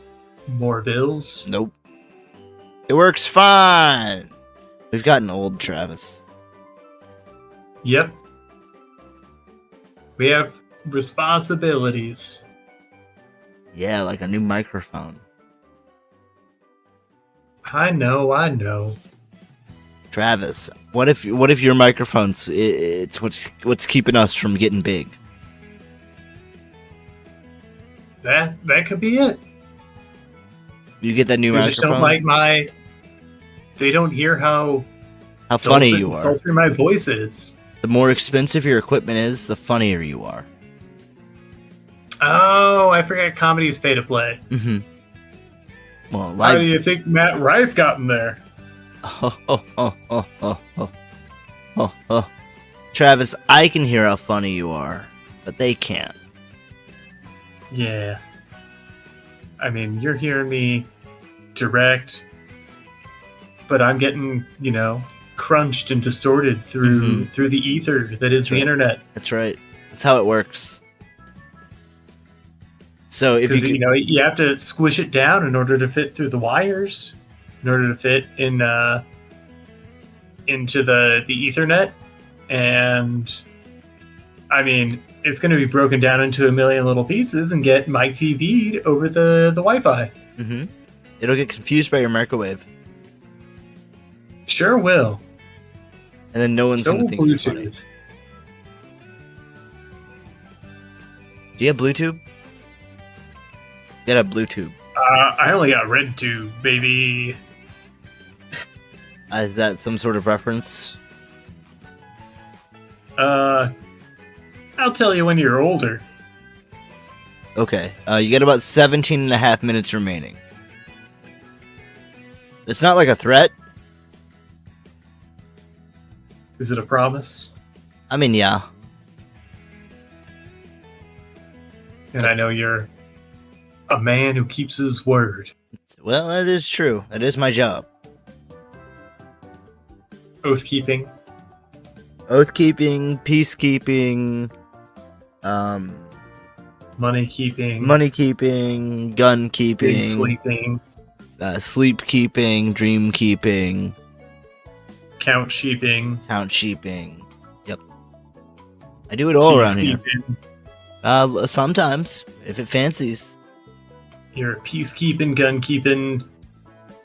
more bills. Nope. It works fine. We've gotten old, Travis. Yep. We have responsibilities. Yeah, like a new microphone. I know. Travis, what if your microphone's it's what's keeping us from getting big? That could be it. You get that new They just microphone. don't like they don't hear how funny dulcet you and are. sultry my voice is. The more expensive your equipment is, the funnier you are. Oh, I forgot comedy's pay to play. Mm-hmm. Well, How do live. you think Matt Rife got in there? Travis, I can hear how funny you are, but they can't. Yeah. I mean, you're hearing me direct, but I'm getting, crunched and distorted through the ether that is the internet. That's right. That's how it works. So if Because you have to squish it down in order to fit through the wires, in order to fit in into the Ethernet, and I mean it's going to be broken down into a million little pieces and get my TV'd over the Wi-Fi. Mm-hmm. It'll get confused by your microwave. Sure will. And then no one's So going to think you're funny. Bluetooth. Do you have Bluetooth? You gotta have Bluetooth. I only got red tube, baby. Is that some sort of reference? I'll tell you when you're older. Okay. You got about 17 and a half minutes remaining. It's not like a threat. Is it a promise? I mean, yeah. And I know you're a man who keeps his word. Well, that is true. That is my job. Oath keeping. Oath keeping, peacekeeping, Money keeping. money keeping, gun keeping, Big sleeping. sleep keeping, dream keeping, Count sheeping. count sheeping. Yep. I do it all around here. Steeping. Sometimes, if it fancies. You're peacekeeping, gun keeping,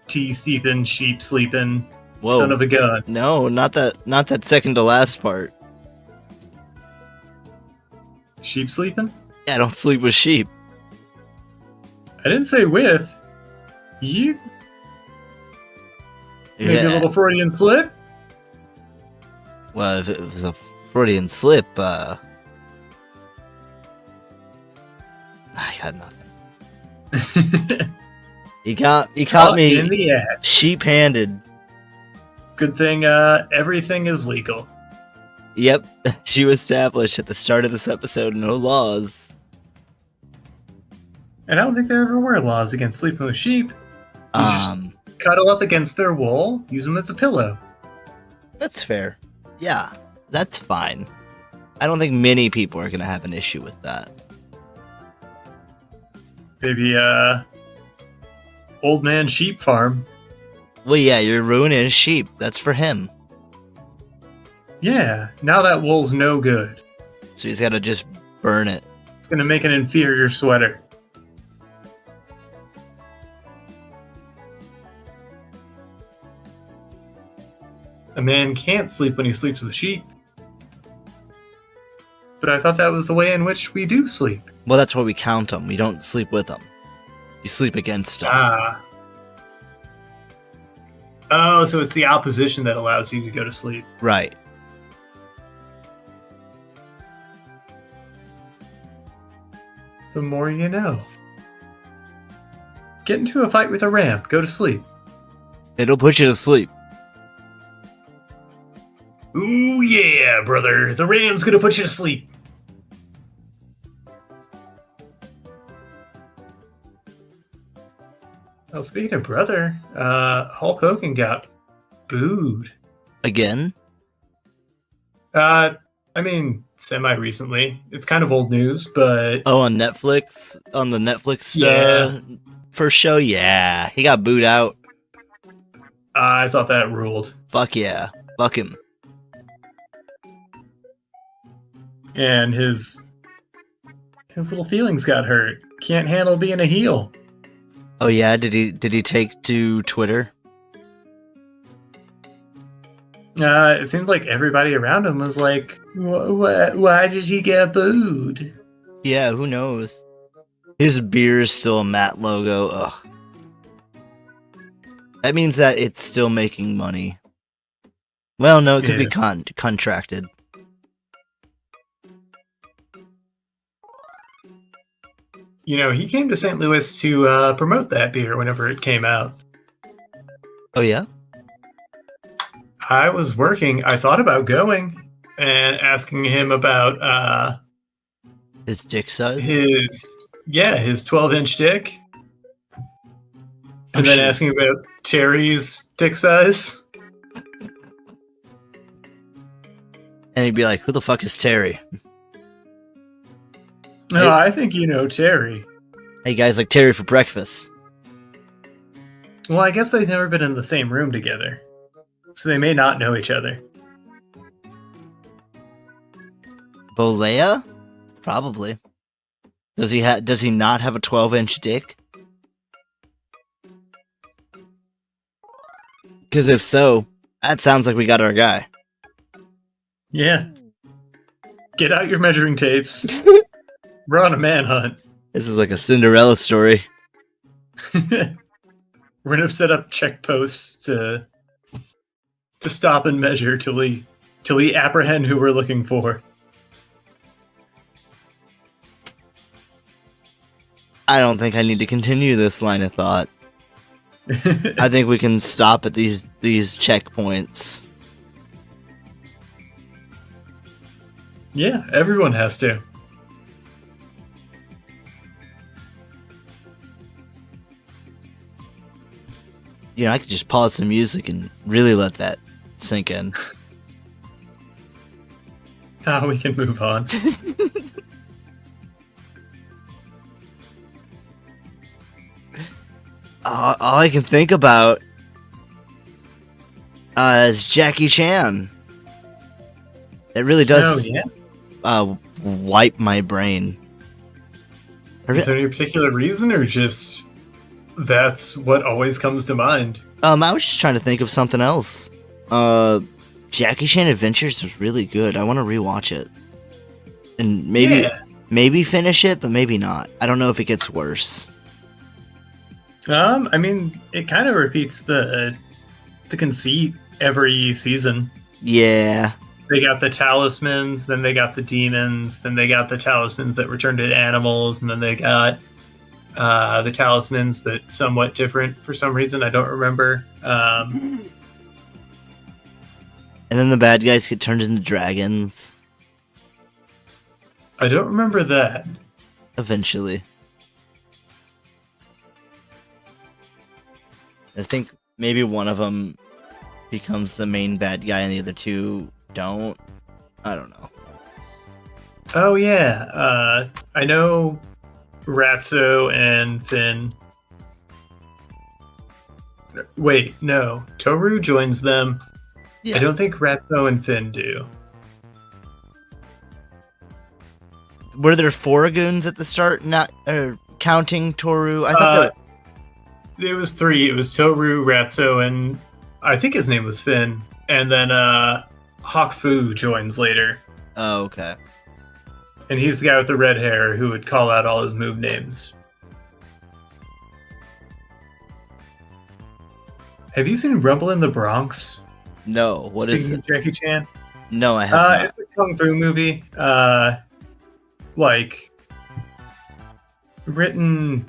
tea steeping, sheep sleeping, Whoa. son of a gun. No, not that second to last part. Sheep sleeping? Yeah, I don't sleep with sheep. I didn't say with. You maybe a little Freudian slip? Well, if it was a Freudian slip, I got nothing. He caught me in the act. sheep-handed. Good thing everything is legal. Yep, she established at the start of this episode no laws. And I don't think there ever were laws against sleeping with sheep. You just cuddle up against their wool, use them as a pillow. That's fair. Yeah, that's fine. I don't think many people are going to have an issue with that. Maybe old man sheep farm. Well, yeah, you're ruining his sheep. That's for him. Yeah, now that wool's no good. So he's got to just burn it. It's gonna make an inferior sweater. A man can't sleep when he sleeps with sheep. But I thought that was the way in which we do sleep. Well, that's why we count them. We don't sleep with them. You sleep against them. Ah. Oh, so it's the opposition that allows you to go to sleep. Right. The more you know. Get into a fight with a ram. Go to sleep. It'll put you to sleep. Ooh, yeah, brother. The ram's gonna put you to sleep. Well, speaking of brother, Hulk Hogan got booed. Again? I mean, semi-recently. It's kind of old news, but... Oh, on Netflix? On the Netflix Yeah. first show? Yeah. He got booed out. I thought that ruled. Fuck yeah. Fuck him. And his little feelings got hurt. Can't handle being a heel. Oh yeah? Did he take to Twitter? It seemed like everybody around him was like, why did he get booed? Yeah, who knows? His beer is still a Matt logo. Ugh. That means that it's still making money. Well, no, it could be contracted. You know, he came to St. Louis to promote that beer whenever it came out. Oh yeah? I was working. I thought about going and asking him about His dick size? his 12-inch dick. And then asking about Terry's dick size. And he'd be like, "Who the fuck is Terry?" No, I think you know Terry. Hey guys, like Terry for breakfast. Well, I guess they've never been in the same room together, so they may not know each other. Bolea? Probably. Does he not have a 12-inch dick? Because if so, that sounds like we got our guy. Yeah. Get out your measuring tapes. We're on a manhunt. This is like a Cinderella story. We're gonna set up check posts to stop and measure till we apprehend who we're looking for. I don't think I need to continue this line of thought. I think we can stop at these checkpoints. Yeah, everyone has to. You know, I could just pause the music and really let that sink in. Now we can move on. All I can think about is Jackie Chan. It really does wipe my brain. Is there any particular reason, or just that's what always comes to mind? I was just trying to think of something else. Jackie Chan Adventures was really good. I want to rewatch it. And maybe finish it, but maybe not. I don't know if it gets worse. I mean, it kind of repeats the conceit every season. Yeah. They got the talismans, then they got the demons, then they got the talismans that return to animals, and then they got the talismans, but somewhat different for some reason. I don't remember. And then the bad guys get turned into dragons. I don't remember that. Eventually. I think maybe one of them becomes the main bad guy and the other two don't. I don't know. Oh, yeah. I know Ratso and Finn. Wait, no. Toru joins them. Yeah. I don't think Ratso and Finn do. Were there 4 goons at the start, not counting Toru? I thought it was 3. It was Toru, Ratso, and I think his name was Finn. And then Hawk Fu joins later. Oh, okay. And he's the guy with the red hair who would call out all his move names. Have you seen Rumble in the Bronx? No. What is it? Jackie Chan? No, I have not. It's a kung fu movie. Written,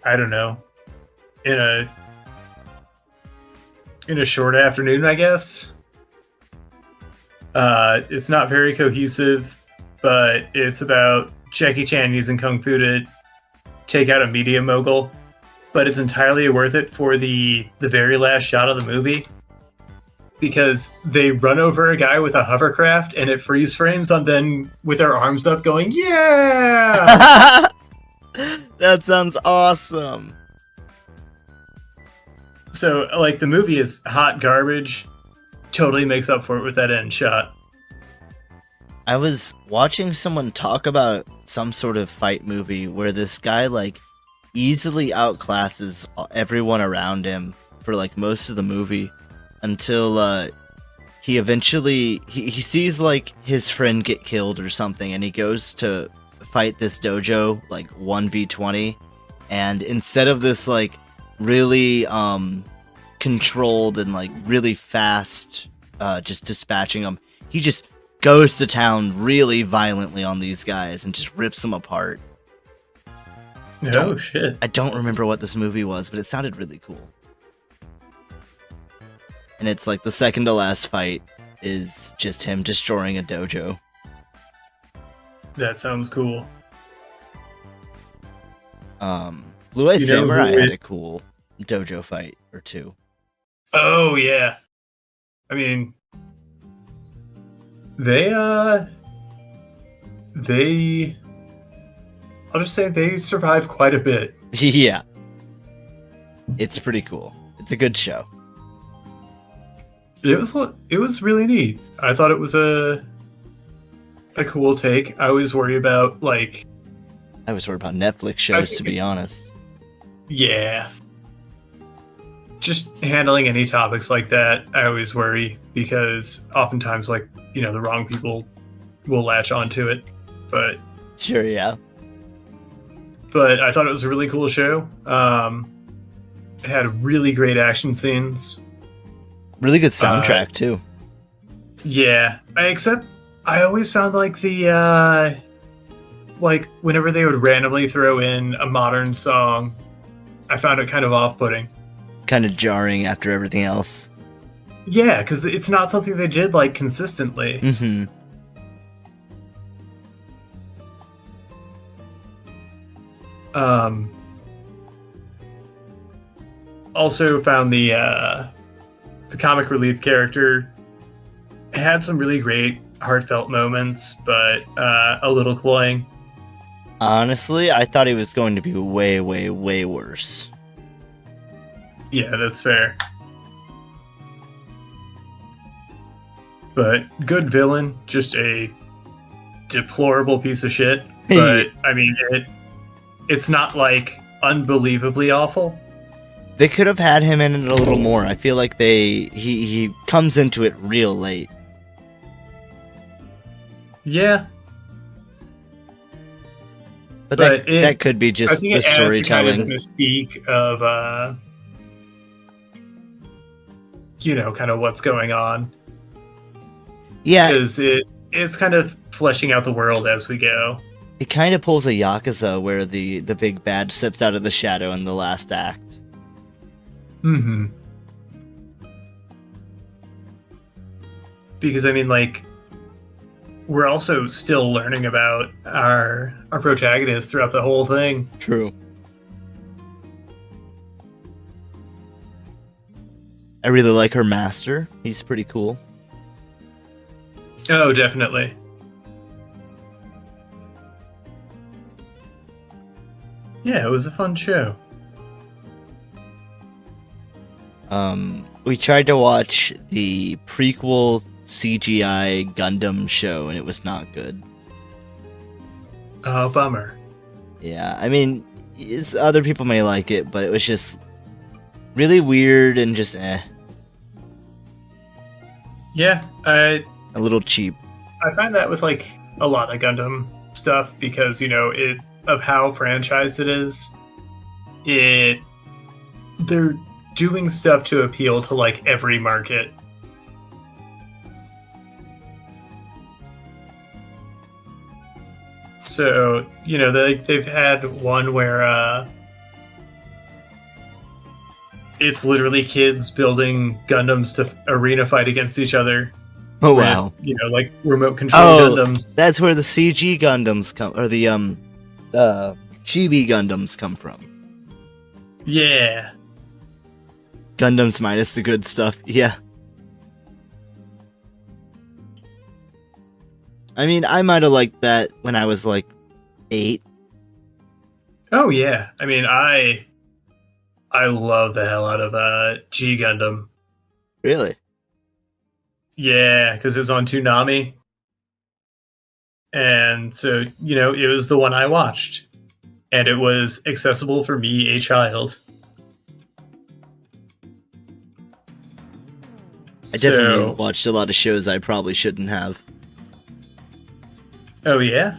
I don't know, in a short afternoon, I guess. It's not very cohesive, but it's about Jackie Chan using kung fu to take out a media mogul. But it's entirely worth it for the very last shot of the movie, because they run over a guy with a hovercraft and it freeze frames on them with their arms up going, yeah! That sounds awesome. So, like, the movie is hot garbage. Totally makes up for it with that end shot. I was watching someone talk about some sort of fight movie where this guy, like, easily outclasses everyone around him for, like, most of the movie until, he eventually... He sees, like, his friend get killed or something, and he goes to fight this dojo, like, 1v20, and instead of this, like, really, controlled and, like, really fast, just dispatching them, he just goes to town really violently on these guys and just rips them apart. Oh, shit. I don't remember what this movie was, but it sounded really cool. And it's like the second to last fight is just him destroying a dojo. That sounds cool. Blue Eye Samurai had it cool. dojo fight or two. Oh yeah. I mean, they they I'll just say they survived quite a bit. Yeah, it's pretty cool. It's a good show. It was really neat. I thought it was a cool take. I always worry about like I was worried about Netflix shows, to be honest. yeah. Just handling any topics like that, I always worry because oftentimes like, you know, the wrong people will latch onto it. But Sure, yeah. I thought it was a really cool show. It had really great action scenes. Really good soundtrack too. Yeah, except I always found like the like whenever they would randomly throw in a modern song, I found it kind of off-putting. Kind of jarring after everything else. Yeah, because it's not something they did like consistently. Mm-hmm. Also found the comic relief character had some really great heartfelt moments, but a little cloying. Honestly, I thought he was going to be way, way, way worse. Yeah, that's fair. But good villain, just a deplorable piece of shit. But I mean, it's not like unbelievably awful. They could have had him in it a little more. I feel like he comes into it real late. Yeah. But that could be just the storytelling. Kind of mystique of you know, kind of what's going on. Yeah, because it's kind of fleshing out the world as we go. It kind of pulls a Yakuza where the big bad steps out of the shadow in the last act. Mm-hmm. Because I mean, like, we're also still learning about our protagonist throughout the whole thing. True. I really like her master. He's pretty cool. Oh, definitely. Yeah, it was a fun show. We tried to watch the prequel CGI Gundam show, and it was not good. Oh, bummer. Yeah, I mean, other people may like it, but it was just really weird and just Yeah, a little cheap. I find that with like a lot of Gundam stuff because, you know, of how franchised it is. They're doing stuff to appeal to like every market. So, you know, they've had one where it's literally kids building Gundams to arena fight against each other. Oh, wow. You know, like remote control Gundams. That's where the CG Gundams come, or the Chibi Gundams come from. Yeah. Gundams minus the good stuff, yeah. I mean, I might have liked that when I was like 8. Oh yeah, I mean, I love the hell out of G Gundam. Really? Yeah, because it was on Toonami, and so you know it was the one I watched, and it was accessible for me, a child. I definitely watched a lot of shows I probably shouldn't have. Oh yeah?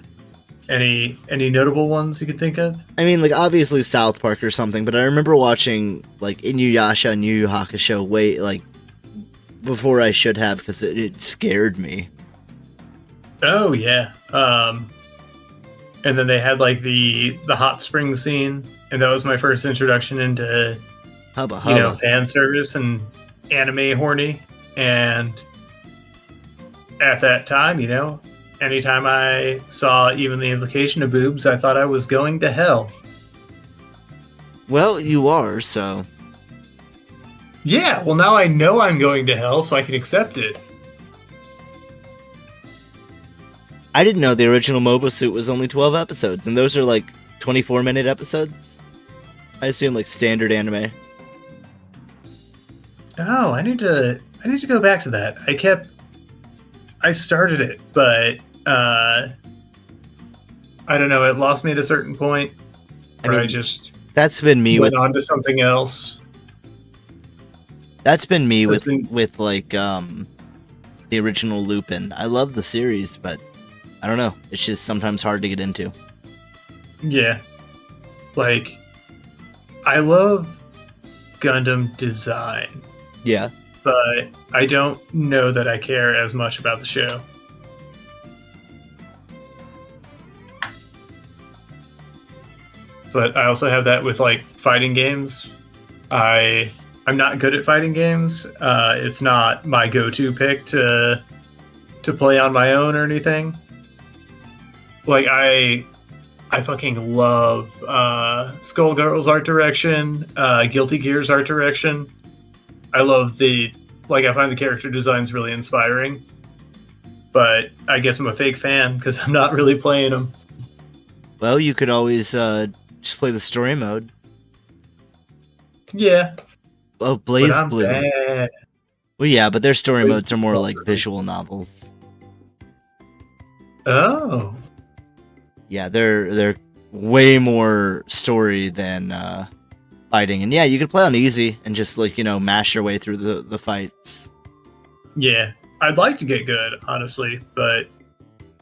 Any notable ones you could think of? I mean, like, obviously South Park or something, but I remember watching, like, Inuyasha and Yu Yu Hakusho way, like, before I should have, because it scared me. Oh yeah. And then they had, like, the hot spring scene, and that was my first introduction into, Hubba. you know, fan service and anime horny. And at that time, you know, anytime I saw even the implication of boobs, I thought I was going to hell. Well, you are, so... Yeah, well, now I know I'm going to hell, so I can accept it. I didn't know the original Mobile Suit was only 12 episodes, and those are like 24-minute episodes. I assume like standard anime. Oh, I need to go back to that. I started it, but I don't know, it lost me at a certain point I where I mean, just that's been me with went on to something else. that's been me That's with been with like the original Lupin. I love the series, but I don't know. It's just sometimes hard to get into. yeah. Like I love Gundam design, Yeah. but I don't know that I care as much about the show. But I also have that with like fighting games. I'm not good at fighting games. It's not my go-to pick to play on my own or anything. Like I fucking love Skullgirl's art direction, Guilty Gear's art direction. I love I find the character designs really inspiring. But I guess I'm a fake fan because I'm not really playing them. Well, you could always just play the story mode. Yeah, Oh, but Blaze I'm Blue. bad. Well, yeah, but their story Blaze modes are more Blue's like also visual novels. Oh, Yeah, they're way more story than fighting. And yeah, you could play on easy and just like, mash your way through the fights. yeah. I'd like to get good, honestly, but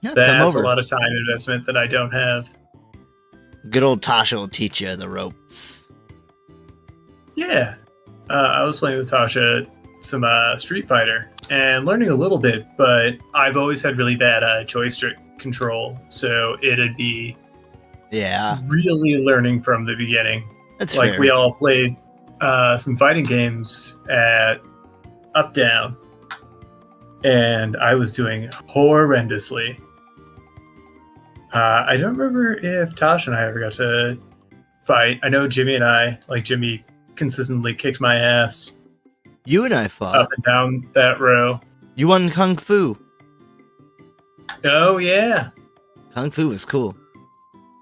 Yeah, come that's a over. lot of time investment that I don't have. Good old Tasha will teach you the ropes. Yeah, I was playing with Tasha some Street Fighter and learning a little bit, but I've always had really bad joystick control, so it'd be Yeah, really learning from the beginning. that's Like fair. we all played some fighting games at Up Down, and I was doing horrendously. I don't remember if Tasha and I ever got to fight. I know Jimmy and I, like Jimmy, consistently kicked my ass You and I up fought. and down that row. You won Kung Fu. Oh yeah, Kung Fu was cool.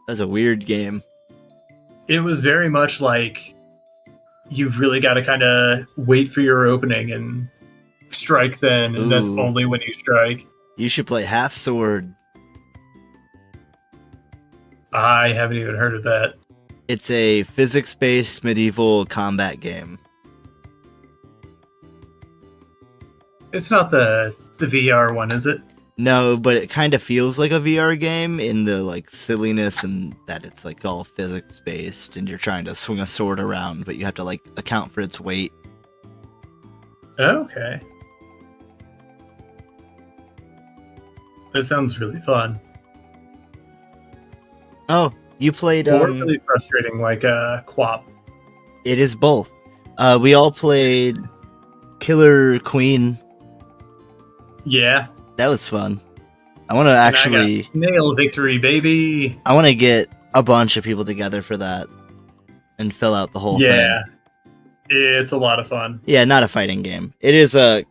That was a weird game. it was very much like you've really got to kind of wait for your opening and strike then, and that's Ooh. only when you strike. You should play Half Sword. I haven't even heard of that. It's a physics-based medieval combat game. It's not the VR one, is it? No, but it kind of feels like a VR game in the like silliness and that it's like all physics based and you're trying to swing a sword around, but you have to like account for its weight. Okay. That sounds really fun. Oh, you played Or really frustrating, like Quap. it is both. We all played Killer Queen. Yeah. That was fun. I want to And I actually got snail victory, baby. I want to get a bunch of people together for that and fill out the whole thing. Yeah. It's a lot of fun. Yeah, not a fighting game. It is a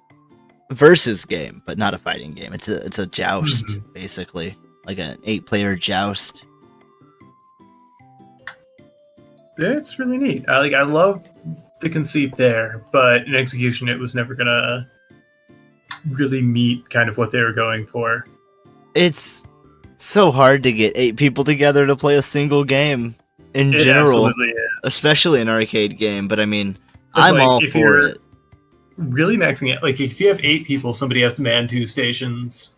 versus game, but not a fighting game. It's a joust, basically, like an 8-player joust. It's really neat. I love the conceit there, but in execution, it was never gonna really meet kind of what they were going for. It's so hard to get 8 people together to play a single game in It general, absolutely is. especially an arcade game. But I mean, It's I'm like, all if for you're it. really maxing it. Like if you have 8 people, somebody has to man 2 stations.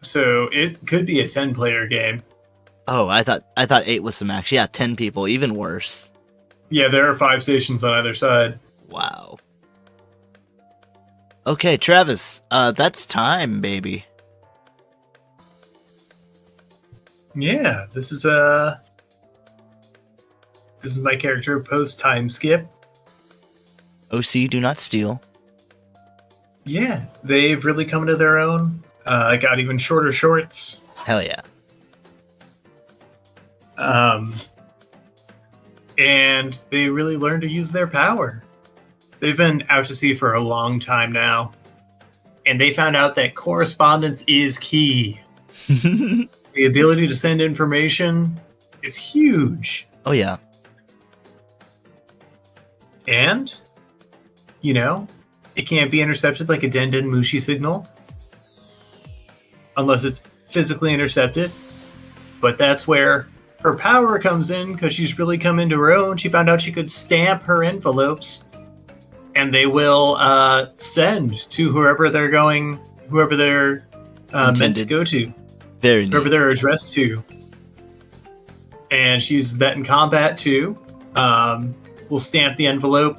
So it could be a 10-player game. Oh, I thought 8 was the max. Yeah, 10 people, even worse. Yeah, there are 5 stations on either side. Wow. Okay, Travis, that's time, baby. Yeah, this is my character post time skip. OC, do not steal. Yeah, they've really come into their own. Got even shorter shorts. Hell yeah. and they really learn to use their power. They've been out to sea for a long time now, and they found out that correspondence is key. The ability to send information is huge. Oh, yeah. And, you know, it can't be intercepted like a Den Mushi signal. Unless it's physically intercepted. But that's where her power comes in, because she's really come into her own. She found out she could stamp her envelopes, and they will send to whoever they're going, whoever they're meant to go to. Very neat. Whoever they're addressed to. And she uses that in combat too. We'll stamp the envelope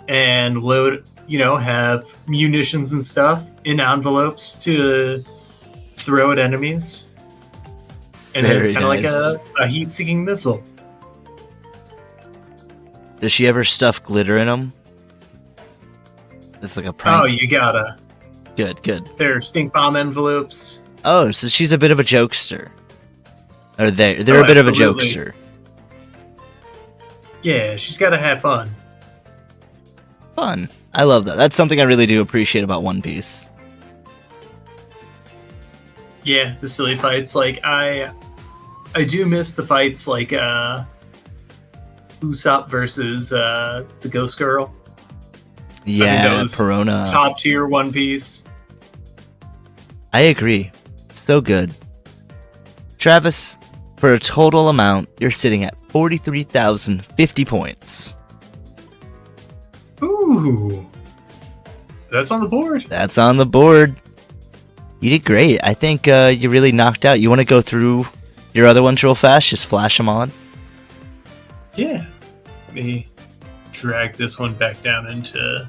and load, have munitions and stuff in envelopes to throw at enemies. And then it's kind of like a heat-seeking missile. Does she ever stuff glitter in them? It's like a prank. Oh, you gotta. Good. They're stink bomb envelopes. Oh, so she's a bit of a jokester. Or they're a bit of a jokester. Yeah, she's gotta have fun. Fun. I love that. That's something I really do appreciate about One Piece. Yeah, the silly fights. Like, I do miss the fights like Usopp versus the Ghost Girl. Yeah, Perona. Top tier One Piece. I agree. So good. Travis, for a total amount, you're sitting at 43,050 points. Ooh. That's on the board. That's on the board. You did great. I think you really knocked out. You want to go through your other ones real fast? Just flash them on? Yeah. Let me drag this one back down into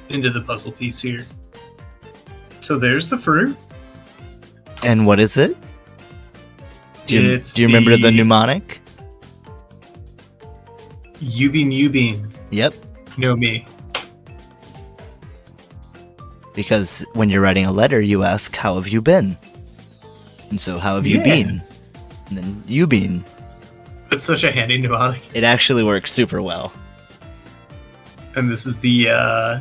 the puzzle piece here. So there's the fruit. And what is it? Do you remember the mnemonic? Yubin. Yep. Know me. Because when you're writing a letter, you ask, how have you been? And so, how have you been? And then, you been. That's such a handy mnemonic. It actually works super well. And this is the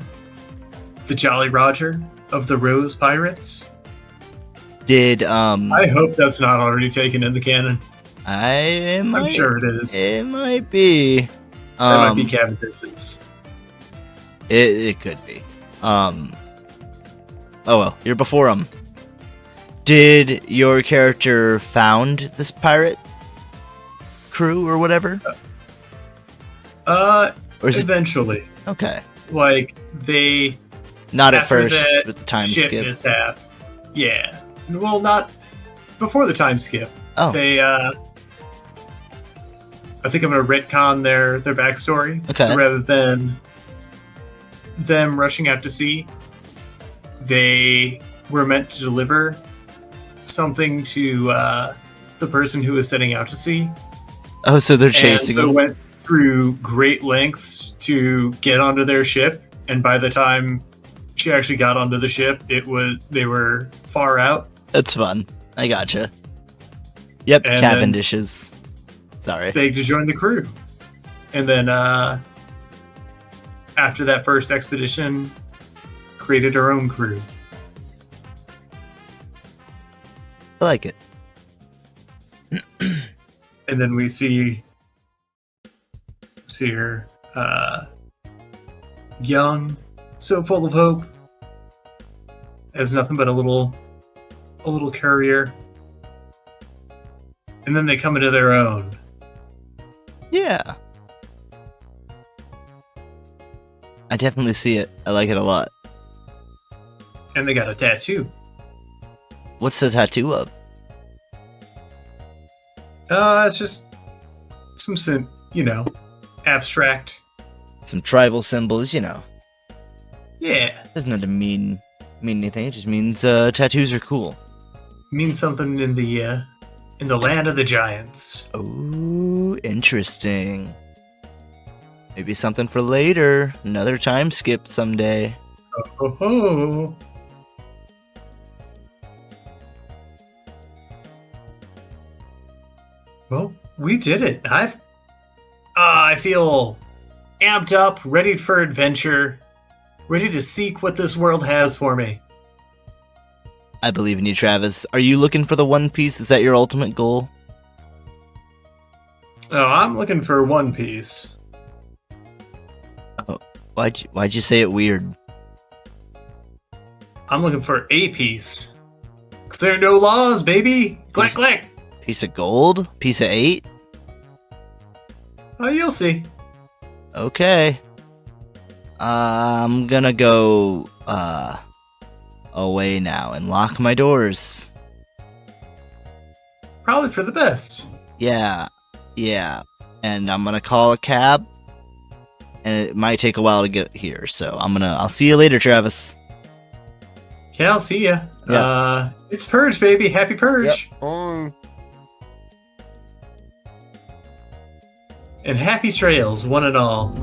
Jolly Roger of the Rose Pirates. I hope that's not already taken in the canon. I'm sure it is. It might be. That might be Cavendish's. It could be. Oh well, you're before him. Did your character found this pirate crew or whatever? Or eventually. Okay. Like, they... Not at first, with the time skip. Mishap. Yeah. Well, not before the time skip. Oh. They, I think I'm going to retcon their backstory. Okay. So rather than them rushing out to sea, they were meant to deliver something to the person who was setting out to sea. Oh, so they're chasing them. So went through great lengths to get onto their ship, and by the time she actually got onto the ship, they were far out. That's fun. I gotcha. Yep, and Cavendish's. Sorry. Begged to join the crew. And then after that first expedition, created her own crew. I like it. And then we see her young, so full of hope, as nothing but a little courier. And then they come into their own. Yeah. I definitely see it. I like it a lot. And they got a tattoo. What's the tattoo of? It's just some, abstract. Some tribal symbols, Yeah. Doesn't have to mean anything. It just means tattoos are cool. Means something in the land of the giants. Oh, interesting. Maybe something for later. Another time skip someday. Oh. Well, we did it. I feel amped up, ready for adventure, ready to seek what this world has for me. I believe in you, Travis. Are you looking for the One Piece? Is that your ultimate goal? Oh, I'm looking for One Piece. Oh, why'd you say it weird? I'm looking for a piece. Because there are no laws, baby! Click, click! Piece of gold? Piece of 8? Oh, you'll see. Okay. I'm gonna go, away now and lock my doors. Probably for the best. Yeah. And I'm gonna call a cab. And it might take a while to get here, so I'll see you later, Travis. Yeah, I'll see ya. Yeah. It's Purge, baby. Happy Purge. Yep. And happy trails, one and all.